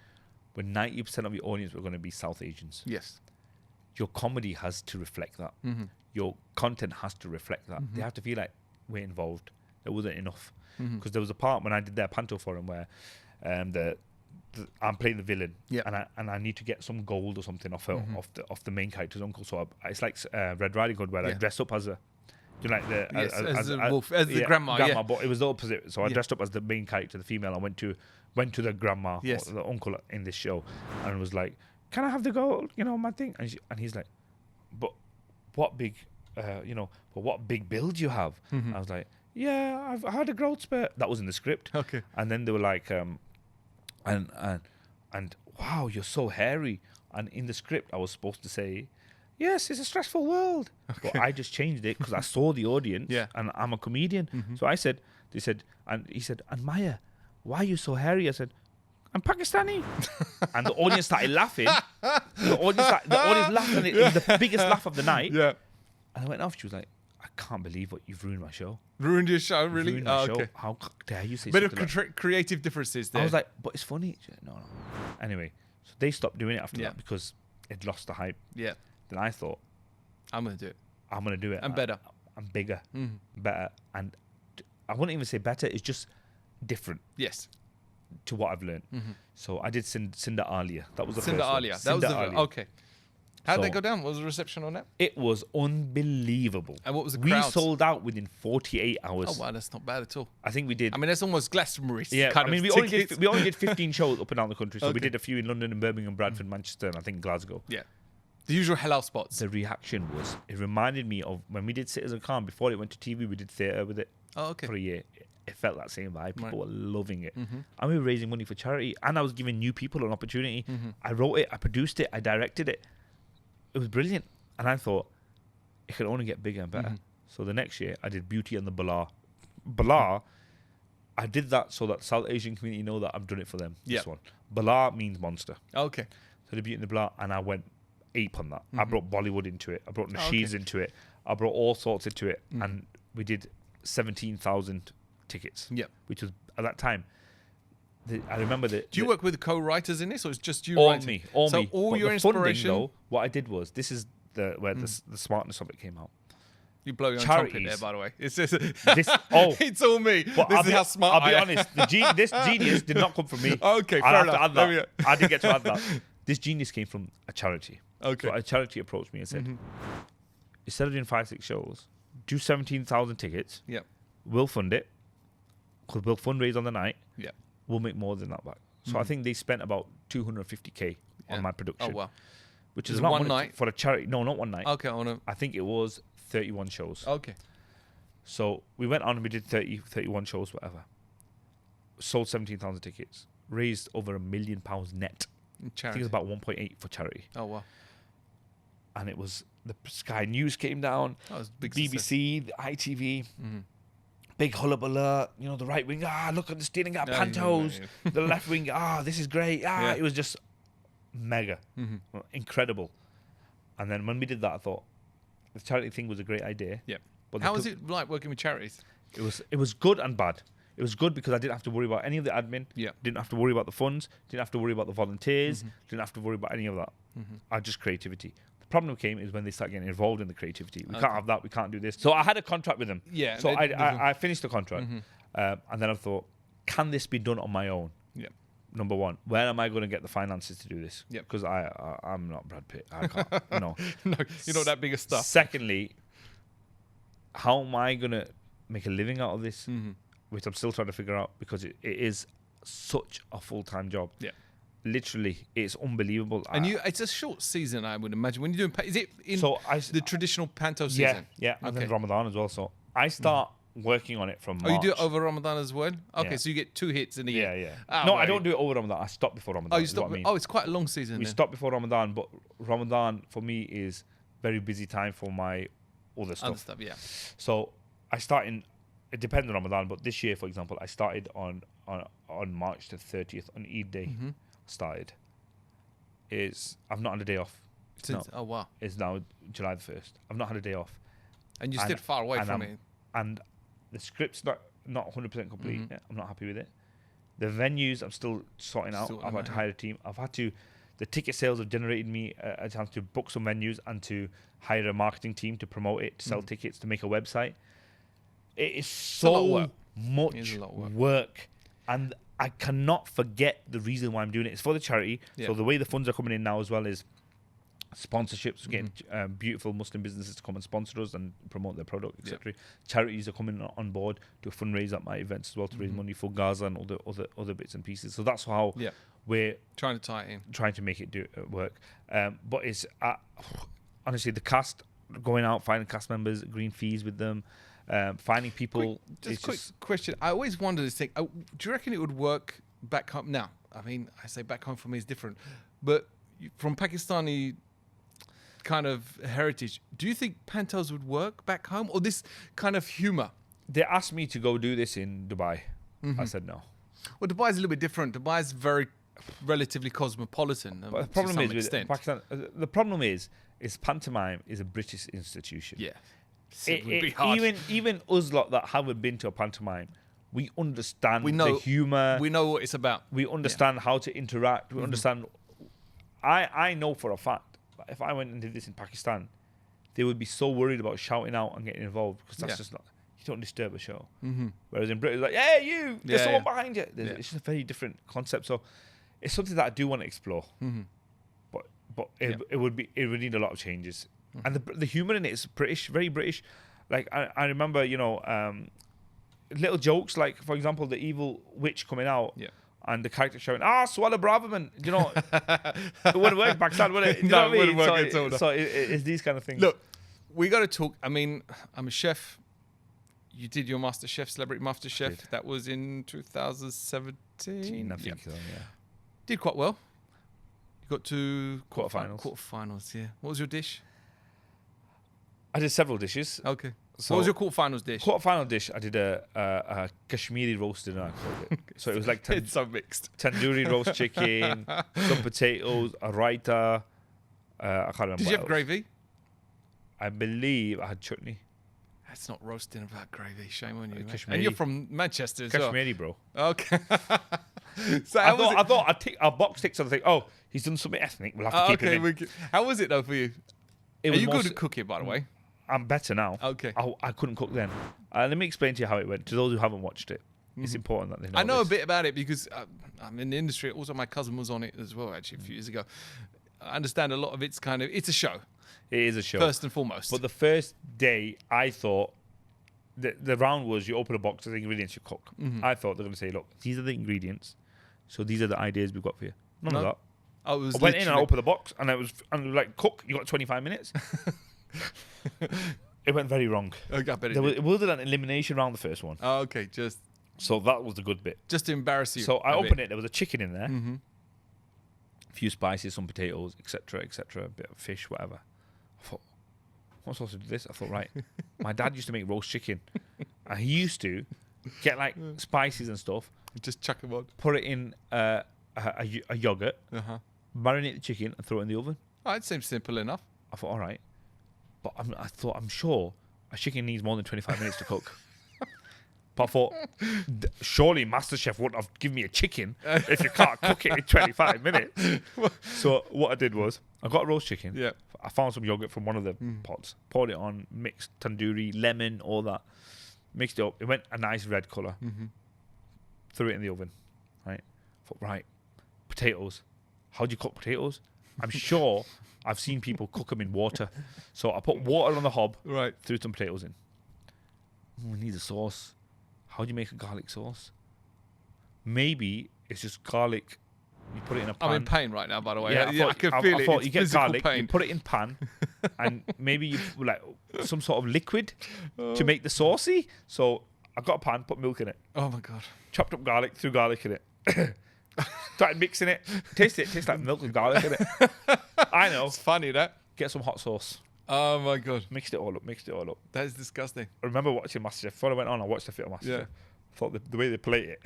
When 90% of your audience were going to be South Asians. Yes. Your comedy has to reflect that. Your content has to reflect that. They have to feel like we're involved. There wasn't enough. Because there was a part when I did their Panto forum where I'm playing the villain and I need to get some gold or something off the main character's uncle. So it's like Red Riding Hood where I dress up as a... like the wolf, as the grandma, but it was the opposite. So I dressed up as the main character, the female. I went to the grandma, or the uncle in this show, and was like, "Can I have the gold? My thing." And he's like, "But what big, but what big build you have?" I was like, "Yeah, I had a growth spurt." That was in the script. Okay. And then they were like, and wow, you're so hairy. And in the script, I was supposed to say, "Yes, it's a stressful world." But I just changed it because I saw the audience and I'm a comedian. So he said, "And Maya, why are you so hairy?" I said, "I'm Pakistani." And the audience started laughing. The audience laughed, and it was the biggest laugh of the night. Yeah. And I went off. She was like, "I can't believe what you've ruined my show." Ruined your show, really? Ruined my show. How dare you say bit something of creative differences there. I was like, "But it's funny." She said, No. Anyway, so they stopped doing it after that because it lost the hype. Yeah. Then I thought, I'm going to do it. I'm going to do it. And better. And bigger. Better. And I wouldn't even say better. It's just different. Yes. To what I've learned. So I did Cinder'aliyah. That was the first one. Cinder'aliyah. That was the... Okay. How did So they go down? What was the reception on that? It was unbelievable. And what was the crowd? We sold out within 48 hours. Oh, wow. That's not bad at all. I think we did. I mean, that's almost Glastonbury. Yeah. Kind of we only did 15 shows up and down the country. So Okay. we did a few in London and Birmingham, Bradford, Manchester, and I think Glasgow. Yeah. The usual halal spots. The reaction was, it reminded me of when we did Citizen Khan. Before it went to TV, we did theatre with it for a year. It felt that same vibe. People were loving it. And we were raising money for charity. And I was giving new people an opportunity. I wrote it, I produced it, I directed it. It was brilliant. And I thought, it could only get bigger and better. So the next year, I did Beauty and the Balaah. Balaah, I did that so that South Asian community know that I've done it for them. This one. Balaah means monster. Okay. So the Beauty and the Balaah, and I went ape on that. I brought Bollywood into it. I brought Nasheeds into it. I brought all sorts into it. And we did 17,000 tickets. Yeah. Which was, at that time, I remember that. Do you work with co-writers in this, or it's just you all writing? me, all so me. all But your the funding, inspiration. though, what I did was, this is where the smartness of it came out. You blow your own Charities. trumpet there, by the way. It's just, it's all me. But This is how smart I'll be I am. honest. This genius did not come from me. Okay, I'll fair have enough. to add that. I didn't get to add that. This genius came from a charity. Okay. So a charity approached me and said, instead of doing 5-6 shows, do 17,000 tickets. Yep. We'll fund it. Because we'll fundraise on the night. Yeah. We'll make more than that back. So I think they spent about 250K on my production. Oh, wow. Which is Is a lot one of money night? for a charity. No, not one night. Okay, I think it was 31 shows. Okay. So we went on and we did 31 shows, whatever. Sold 17,000 tickets. Raised over £1 million net. In I think charity. it was about 1.8 for charity. Oh, wow. and it was the Sky News came down, that was big BBC, the ITV, big hullabaloo. You know, the right wing, look at the stealing our pantos. The left wing, this is great. It was just mega, incredible. And then when we did that, I thought the charity thing was a great idea. Yeah. But how was it like working with charities? It was good and bad. It was good because I didn't have to worry about any of the admin. Yeah. Didn't have to worry about the funds. Didn't have to worry about the volunteers. Didn't have to worry about any of that. Just creativity. The problem came is when they start getting involved in the creativity. We can't have that. We can't do this. So I had a contract with them. Yeah. So I finished the contract, and then I thought, can this be done on my own? Yeah. Number one, where am I going to get the finances to do this? Yeah. Because I'm not Brad Pitt. I can't. No. No, you're not that big a stuff. Secondly, how am I going to make a living out of this? Which I'm still trying to figure out because it is such a full-time job. Yeah. Literally, it's unbelievable. And it's a short season, I would imagine. When you're doing, is it in the traditional panto season? Yeah, and then Ramadan as well. So I start working on it from March. Oh, you do it over Ramadan as well? Okay, so you get 2 hits in a year. Yeah. No, I don't do it over Ramadan. I stop before Ramadan. Oh, you stop? Oh, it's quite a long season. We stop before Ramadan, but Ramadan for me is very busy time for my other stuff. Yeah. So I start in. It depends on Ramadan, but this year, for example, I started on March the 30th on Eid Day. Started. I've not had a day off. Oh wow! It's now July the 1st. I've not had a day off. And you're still far away from it. And the script's not 100% complete. I'm not happy with it. The venues I'm still sorting out. I've had to hire a team. The ticket sales have generated me a chance to book some venues and to hire a marketing team to promote it, to sell tickets, to make a website. It is so much work. And I cannot forget the reason why I'm doing it. It's for the charity. Yeah. So the way the funds are coming in now as well is sponsorships, getting beautiful Muslim businesses to come and sponsor us and promote their product, etc. Charities are coming on board to fundraise at my events as well to raise money for Gaza and other bits and pieces. So that's how we're trying to tie it in, trying to make it work. But it's honestly the cast, going out, finding cast members, agreeing fees with them, finding people. Quick question. I always wonder this thing. Do you reckon it would work back home? Now, I mean, I say back home for me is different, but from Pakistani kind of heritage, do you think pantos would work back home, or this kind of humor? They asked me to go do this in Dubai. I said no. Well, Dubai is a little bit different. Dubai is relatively cosmopolitan. But the problem is with Pakistan. The problem is pantomime is a British institution. Yeah. It would be hard. Even us lot that haven't been to a pantomime, we understand the humour. We know what it's about. We understand how to interact. We understand. I know for a fact that if I went and did this in Pakistan, they would be so worried about shouting out and getting involved because that's just not. You don't disturb a show. Whereas in Britain, it's like, hey, you, there's someone behind you. It's just a very different concept. So it's something that I do want to explore. But it would need a lot of changes. And the humour in it is British, very British. Like I remember, little jokes like, for example, the evil witch coming out. Yeah. And the character shouting, swallow Braverman. It wouldn't work back then, would it? No, it wouldn't work at all. So it's these kind of things. Look, we got to talk. I mean, I'm a chef. You did your MasterChef, Celebrity MasterChef. That was in 2017. I think so, yeah. Did quite well. You got to quarterfinals. Quarterfinals, yeah. What was your dish? I did several dishes. Okay. So what was your quarterfinals dish? Quarterfinal dish, I did a Kashmiri roast dinner, I called it. So it was like it's so mixed. Tandoori roast chicken, some potatoes, a raita. I can't remember. Did you have gravy? I believe I had chutney. That's not roasting about gravy. Shame on you. And you're from Manchester as Kashmiri, bro. Okay. So I thought I'd tick a box tick something. Oh, he's done something ethnic. We'll have to keep it in. How was it though for you? Are you good at cooking, by the way? I'm better now. Okay. I couldn't cook then. Let me explain to you how it went. To those who haven't watched it, it's important that they know. I know a bit about it because I'm in the industry. Also, my cousin was on it as well, actually, a few years ago. I understand a lot of it's a show. It is a show. First and foremost. But the first day, I thought, the round was you open a box of the ingredients you cook. I thought they're going to say, look, these are the ingredients. So these are the ideas we've got for you. None of that. I went in and I opened the box and I was like, cook, you got 25 minutes. It went very wrong. Okay, it was an elimination round, the first one. Oh, okay. So that was the good bit. Just to embarrass you. So I opened it. There was a chicken in there. A few spices, some potatoes, etc., a bit of fish, whatever. I thought, what am I supposed to do this? I thought, right, my dad used to make roast chicken, and he used to get like spices and stuff, just chuck them on, put it in a yogurt, marinate the chicken, and throw it in the oven. Oh, it seems simple enough. I thought, all right, but I'm sure a chicken needs more than 25 minutes to cook. But I thought, surely MasterChef wouldn't have given me a chicken if you can't cook it in 25 minutes. So what I did was, I got a roast chicken. Yeah. I found some yogurt from one of the pots, poured it on, mixed tandoori, lemon, all that. Mixed it up. It went a nice red colour. Threw it in the oven. Right. I thought, right, potatoes. How do you cook potatoes? I'm sure I've seen people cook them in water. So I put water on the hob, right, threw some potatoes in. We need a sauce. How do you make a garlic sauce? Maybe it's just garlic. You put it in a pan. I'm in pain right now, by the way. Yeah, I can feel it. I thought you get garlic, pain. you put it in pan, and maybe you put like some sort of liquid to make the saucy. So I got a pan, put milk in it. Oh my god! Chopped up garlic, threw garlic in it. Started mixing it. Taste it. Tastes like milk and garlic in it. I know. It's funny that. Get some hot sauce. Oh my god! Mixed it all up. That is disgusting. I remember watching MasterChef. Before I went on, I watched the film MasterChef. Yeah. I thought the way they plate it.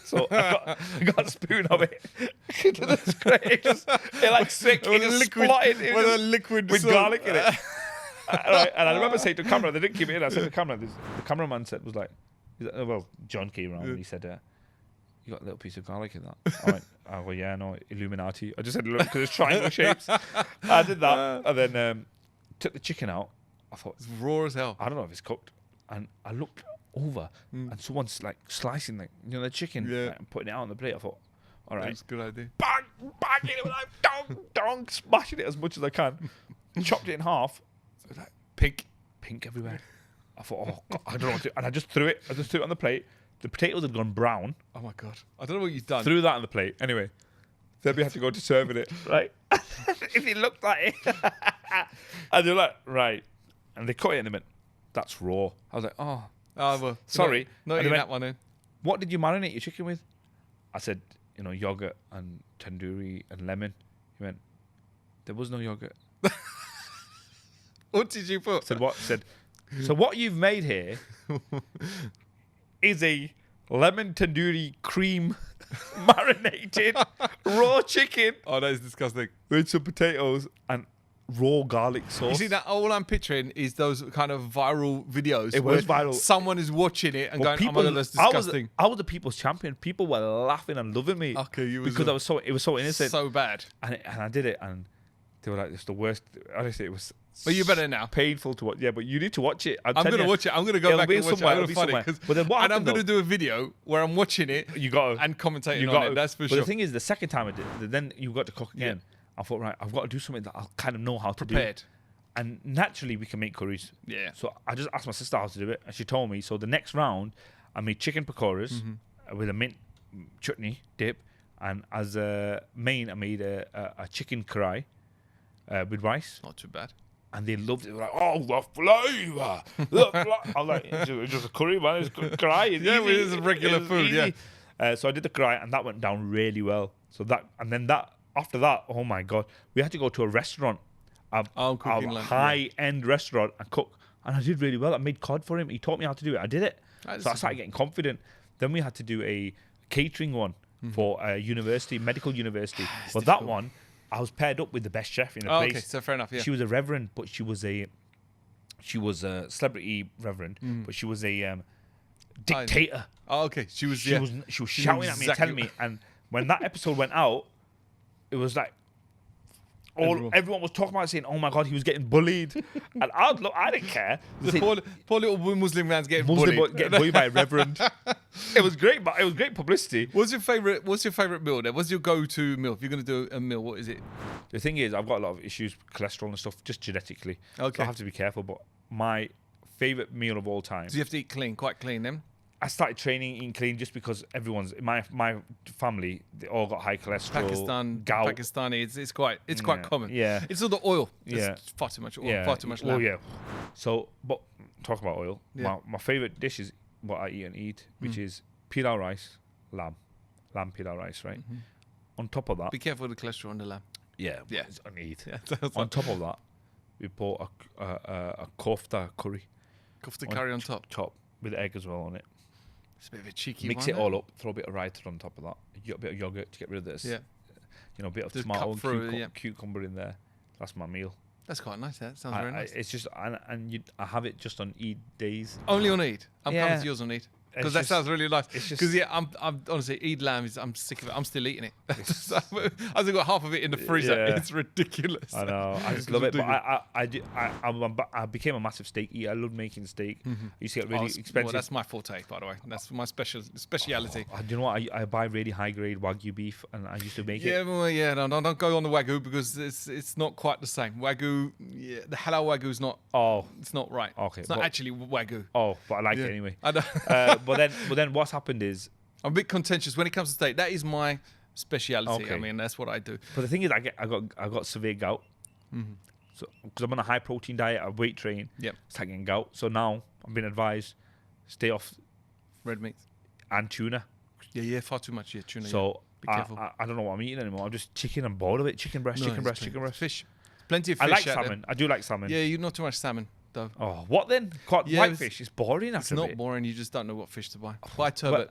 So I got a spoon of it. It's great. It like sick. It just splotted with a liquid with garlic in it. And I remember saying to the camera, they didn't keep it in. I said to the camera, the cameraman said, was like, well, John came around and he said, you got a little piece of garlic in that. I went, oh, well, yeah, no, Illuminati. I just said, look, because it's triangle shapes. I did that. And then took the chicken out. I thought, it's raw as hell. I don't know if it's cooked. And I looked over and someone's like slicing the chicken and putting it out on the plate. I thought, all right. That's a good idea. Bang, bang, it was like, dong, smashing it as much as I can. Chopped it in half. It was like pink everywhere. I thought, oh, God, I don't know what to do. And I just threw it on the plate. The potatoes had gone brown. Oh my god! I don't know what you've done. Threw that on the plate. Anyway, then we had to go to serving it. Right? If it looked like it, and they're like, right, and they cut it in a minute. That's raw. I was like, oh, well, sorry, not eating that one in. What did you marinate your chicken with? I said, yogurt and tandoori and lemon. He went, there was no yogurt. What did you put? I said what? He said, so what you've made here is a lemon tandoori cream marinated raw chicken. Oh, that is disgusting. With some potatoes and raw garlic sauce. You see that? All I'm picturing is those kind of viral videos. It was viral. Someone is watching it and going, "Oh my god, that's disgusting." I was the people's champion. People were laughing and loving me. Okay, because it was so innocent, so bad, and I did it, and they were like, "It's the worst." Honestly, it was. But you better now. Painful to watch. Yeah, but you need to watch it. I'm going to watch it. I'm going to go back and watch it. I'm going I'm going to do a video where I'm watching it. You got and commentating on it. That's for sure. But the thing is, the second time I did, then you got to cook again. Yeah. I thought, right, I've got to do something that I'll kind of know how to do. And naturally, we can make curries. Yeah. So I just asked my sister how to do it, and she told me. So the next round, I made chicken pakoras with a mint chutney dip, and as a main, I made a chicken karai with rice. Not too bad. And they loved it. They were like, oh, the flavour. I was like, it's just a curry, man. It's karai. It's yeah, easy. It's regular food, easy. Yeah. So I did the karai, and that went down really well. So after that, oh my God, we had to go to a restaurant, a high-end restaurant, and cook. And I did really well. I made cod for him. He taught me how to do it. I did it. So I started getting confident. Then we had to do a catering one for a university, medical university. But that one, I was paired up with the best chef in the place. Okay, so fair enough. Yeah. She was a reverend, but she was a celebrity reverend, but she was a dictator. Oh, okay. She was shouting at me and telling me. And when that episode went out, it was like everyone was talking about it, saying, "Oh my God, he was getting bullied," and I didn't care. The poor little Muslim man's getting bullied by a reverend. It was great, but it was great publicity. What's your favorite meal then? What's your go-to meal? If you're going to do a meal, what is it? The thing is, I've got a lot of issues, cholesterol and stuff, just genetically. Okay. So I have to be careful. But my favorite meal of all time. So you have to eat clean, quite clean then? I started eating clean just because everyone's my family, they all got high cholesterol. Gout. Pakistani, it's quite common. Yeah, it's all the oil. Yeah, it's far too much oil. Far too much lamb. Oh yeah. So, but talk about oil. Yeah. My favorite dish is what I eat, which is pilau rice, lamb pilau rice, right? On top of that, be careful with the cholesterol on the lamb. Yeah, it's uneat. Yeah, on top of that, we bought a kofta curry. Kofta curry on top? Top, with egg as well on it. It's a bit of a cheeky Mix it all up, throw a bit of raita on top of that. You got a bit of yogurt to get rid of this. Yeah. You know, a bit of Just tomato cut and through, cucumber in there. That's my meal. That's quite nice. That sounds very nice. It's just, I have it just on Eid days. Only on Eid? I'm coming to yours on Eid. Because that sounds really nice. Because I'm honestly, Eid lamb I'm sick of it. I'm still eating it. I've got half of it in the freezer. Yeah. It's ridiculous. I know. I just love it. But I became a massive steak eater. I love making steak. Mm-hmm. You see, it really expensive. Well, that's my forte, by the way. That's my speciality. Do you know what? I buy really high grade Wagyu beef, and I used to make it. Yeah. No, don't go on the Wagyu because it's not quite the same. Wagyu, the halal Wagyu is not. Oh, it's not right. Okay, it's not actually Wagyu. Oh, but I like it anyway. I know. But then what's happened is I'm a bit contentious when it comes to steak. That is my speciality. Okay. I mean, that's what I do. But the thing is, I got severe gout. Mm-hmm. So because I'm on a high protein diet, I weight train. Yep. It's like getting gout. So now I've been advised stay off red meat and tuna. Yeah, far too much. Yeah, tuna. So be careful. I don't know what I'm eating anymore. I'm just chicken. I'm bored of it. Chicken breast, chicken breast. Fish. Plenty of fish. I like salmon. I do like salmon. Yeah, you're not too much salmon. Though. Oh, what then? Whitefish is boring after a bit. It's not boring. You just don't know what fish to buy. Buy turbot.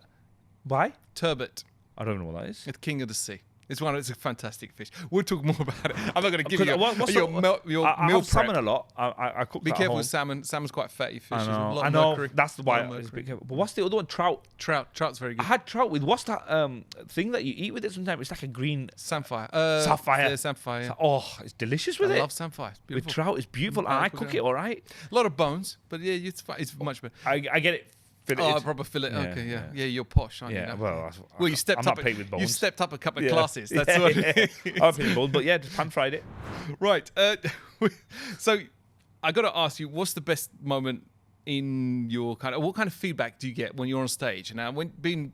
Buy? Turbot. I don't know what that is. It's king of the sea. It's a fantastic fish. We'll talk more about it. I'm not going to give you your I meal have salmon a lot. I cook. Be careful with salmon. Salmon's quite fatty fish. I know. That's why. But what's the other one? Trout. Trout's very good. I had trout with what's that thing that you eat with it sometimes? It's like a green samphire. Sapphire. Yeah, samphire. Yeah. Oh, it's delicious with it. I love samphire. With trout, it's beautiful. And I cook it all right. A lot of bones, but yeah, it's much better. I get it. A proper fillet. Okay, yeah. You're posh, aren't you? Well, you stepped up. You stepped up a couple of classes. That's what it is. I've been bold, but yeah, just pan fried it. Right. So I got to ask you, what's the best moment in your what kind of feedback do you get when you're on stage? Now, when being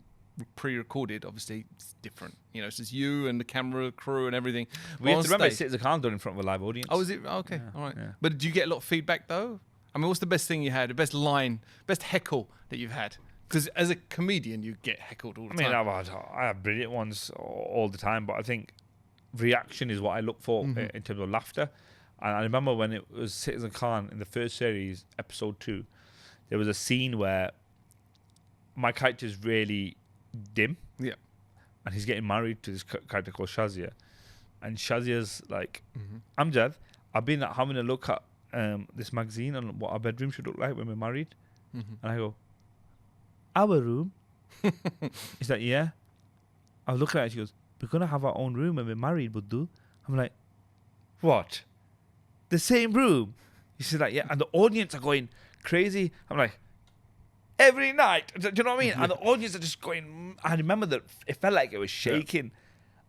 pre-recorded, obviously it's different. You know, it's just you and the camera crew and everything. We have to remember, sit as a calm done in front of a live audience. Oh, is it? Okay, all right. Yeah. But do you get a lot of feedback though? I mean, what's the best thing you had? The best line, best heckle that you've had? Because as a comedian, you get heckled all the time. I have brilliant ones all the time, but I think reaction is what I look for in terms of laughter. And I remember when it was Citizen Khan in the first series, episode 2, there was a scene where my character's really dim. Yeah. And he's getting married to this character called Shazia. And Shazia's like, Amjad, I've been having a look at this magazine on what our bedroom should look like when we're married. And I go, our room? He's like, yeah. I was looking at it, she goes, we're going to have our own room when we're married, Buddu. I'm like, what? The same room? She's like, yeah. And the audience are going crazy. I'm like, every night. Do you know what I mean? And the audience are just going, I remember that it felt like it was shaking. Yeah.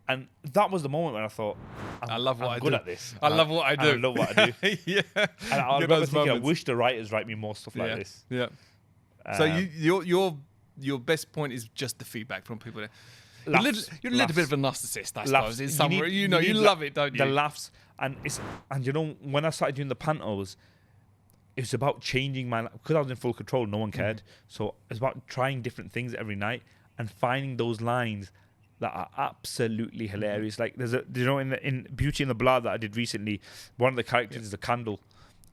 And that was the moment when I thought, I love what I do. I'm good at this. I love what I do. I love what I do. Yeah. And I remember thinking, I wish the writers write me more stuff like this. Yeah. So your best point is just the feedback from people. You're a little bit of a narcissist, I suppose. In some way, you love it, don't you? The laughs, and you know, when I started doing the pantos, it's about changing my life. Because I was in full control, no one cared. So it's about trying different things every night and finding those lines that are absolutely hilarious. Like there's in Beauty and the Balaah that I did recently, one of the characters is a candle,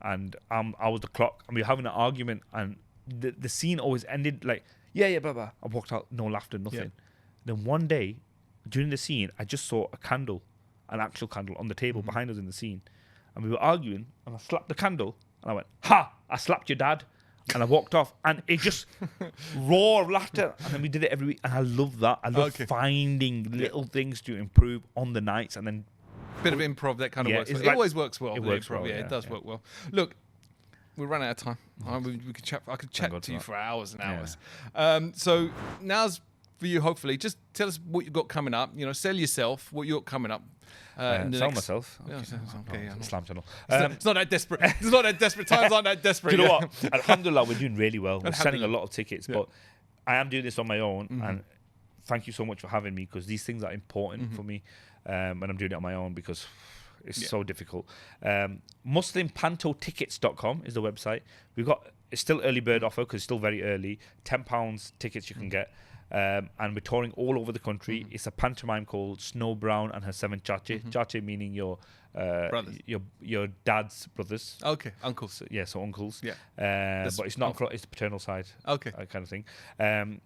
and I was the clock, and we were having an argument, and the scene always ended like blah blah. I walked out, no laughter, nothing. Yeah. Then one day during the scene, I just saw a candle, an actual candle on the table behind us in the scene, and we were arguing, and I slapped the candle, and I went, "Ha! I slapped your dad." And I walked off, and it just roar of laughter. And then we did it every week, and I love that. I love finding little things to improve on the nights, and then bit of improv that kind of works. It always works well. It works well. Yeah, it does work well. Look, we run out of time. We could chat. I could chat to you for hours and hours. So now's for you. Hopefully, just tell us what you've got coming up. You know, sell yourself. What you've got coming up. Sell myself. Okay, Islam channel. It's not that desperate. It's not that desperate. Times aren't that desperate. Do you know what? Alhamdulillah, we're doing really well. We're selling a lot of tickets, but I am doing this on my own. And thank you so much for having me, because these things are important for me, and I'm doing it on my own because it's so difficult. MuslimPantoTickets.com is the website. It's still early bird offer because it's still very early. £10 tickets you can get. and we're touring all over the country. It's a pantomime called Snow Brown and Her Seven Chache. Chache meaning your dad's brothers. Okay, uncles. So uncles. Yeah. But it's not. It's the paternal side. Okay. Kind of thing. And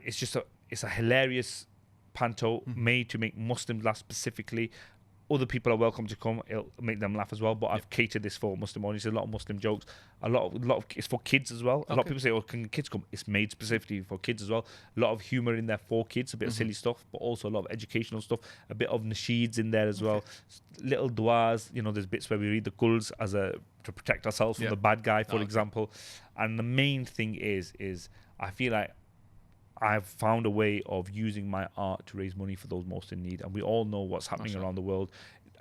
it's just a hilarious panto made to make Muslims laugh specifically. Other people are welcome to come. It'll make them laugh as well. But I've catered this for Muslim audience. A lot of Muslim jokes. A lot of it's for kids as well. A lot of people say, "Oh, can kids come?" It's made specifically for kids as well. A lot of humor in there for kids. A bit of silly stuff, but also a lot of educational stuff. A bit of nasheeds in there as well. Little duas. There's bits where we read the quls to protect ourselves from the bad guy, for example. And the main thing is I feel like I've found a way of using my art to raise money for those most in need. And we all know what's happening around the world.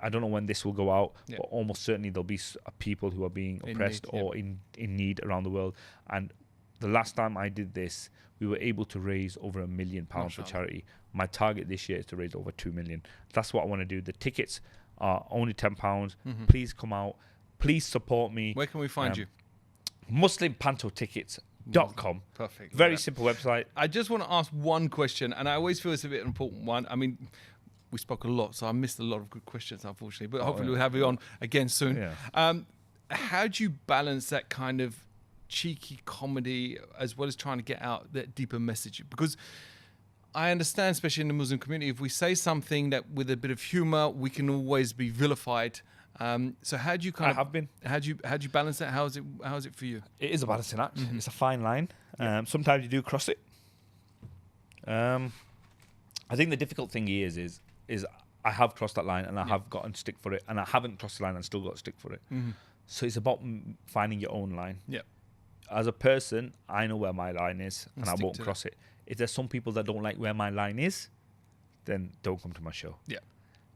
I don't know when this will go out, but almost certainly there'll be people who are being oppressed or in need around the world. And the last time I did this, we were able to raise over £1 million for charity. My target this year is to raise over 2 million. That's what I want to do. The tickets are only £10. Please come out. Please support me. Where can we find you? MuslimPantoTickets.com. Perfect. Very simple website. I just want to ask one question, and I always feel it's a bit important one. I mean, we spoke a lot, so I missed a lot of good questions, unfortunately. But hopefully we'll have you on again soon. Yeah. How do you balance that kind of cheeky comedy as well as trying to get out that deeper message? Because I understand, especially in the Muslim community, if we say something that with a bit of humor, we can always be vilified. So how do you how do you balance that? How is it for you? It is a balancing act. It's a fine line. Sometimes you do cross it. I think the difficult thing is I have crossed that line and I have gotten stick for it, and I haven't crossed the line and still got stick for it. So it's about finding your own line. Yeah. As a person, I know where my line is and I won't cross it. If there's some people that don't like where my line is, then don't come to my show. Yeah.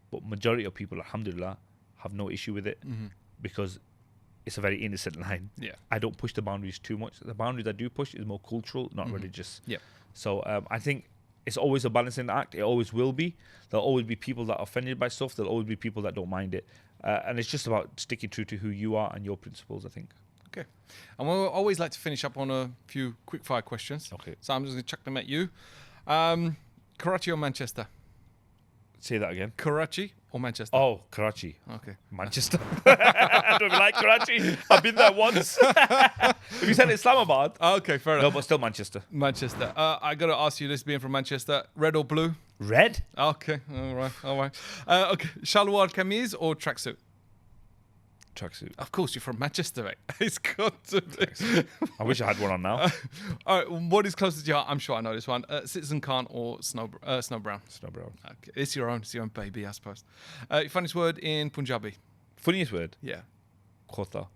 But majority of people, alhamdulillah, have no issue with it because it's a very innocent line. Yeah. I don't push the boundaries too much. The boundaries I do push is more cultural, not religious. Yeah. So I think it's always a balancing act. It always will be. There'll always be people that are offended by stuff. There'll always be people that don't mind it. And it's just about sticking true to who you are and your principles, I think. Okay. And we always like to finish up on a few quick fire questions. Okay. So I'm just going to chuck them at you. Karachi or Manchester? Say that again. Karachi or Manchester? Oh, Karachi. Okay. Manchester. I don't even like Karachi. I've been there once. If you said Islamabad. Okay, fair enough. No, but still Manchester. Manchester. I got to ask you this, being from Manchester, red or blue? Red. Okay. All right. Okay. Shalwar kameez or tracksuit? Tracksuit. Of course, you're from Manchester, mate. It's got to be. I wish I had one on now. All right. What is closest to your heart? I'm sure I know this one. Citizen Khan or Snow Brown? Snow Brown. Okay. It's your own baby, I suppose. Your funniest word in Punjabi? Funniest word? Yeah. Khota.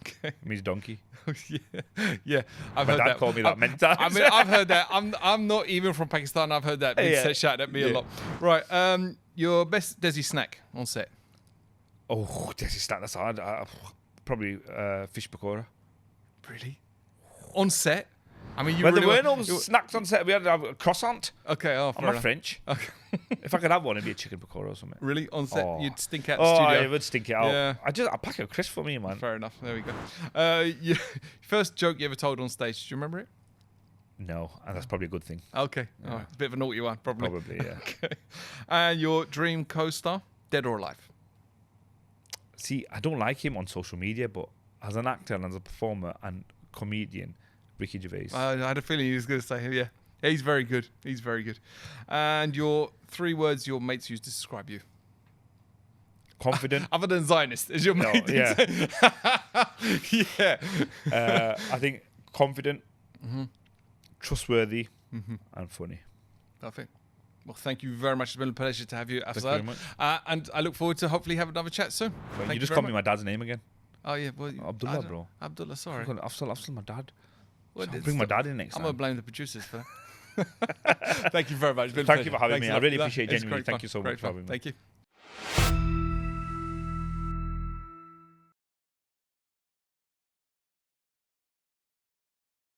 Okay. It means donkey. Yeah. I've heard My dad that. called me that many times. I mean, I've heard that. I'm not even from Pakistan. I've heard that being shouted at me a lot. Right. Your best Desi snack on set? Oh, Desi snack. That's hard. Probably fish pakora. Really? On set? I mean, there were no snacks on set. We had a croissant. Okay, I'm not French. Okay. If I could have one, it'd be a chicken pakora or something. Really? On set? You'd stink out the studio? Oh, it would stink it out. Yeah. I pack a crisp for me, man. Fair enough. There we go. First joke you ever told on stage, do you remember it? No, and that's probably a good thing. Okay. Yeah. All right. It's a bit of a naughty one, probably. Probably, yeah. Okay. And your dream co-star, dead or alive? See, I don't like him on social media, but as an actor and as a performer and comedian, Ricky Gervais. I had a feeling he was going to say him, yeah. He's very good. He's very good. And your 3 words your mates use to describe you? Confident. Other than Zionist, is your mate? Yeah. Yeah. I think confident, trustworthy, and funny. Perfect. Well, thank you very much. It's been a pleasure to have you, Afzal. Thank you very much. And I look forward to hopefully have another chat soon. You just called me my dad's name again. Oh, yeah. Well, Abdullah, bro. Abdullah, sorry. Afzal, my dad. Well, I'll bring my dad in next time. I'm going to blame the producers for that. Thank you very much. Thank you for having me. I really appreciate it genuinely. Thank you so much for having me. Thank you.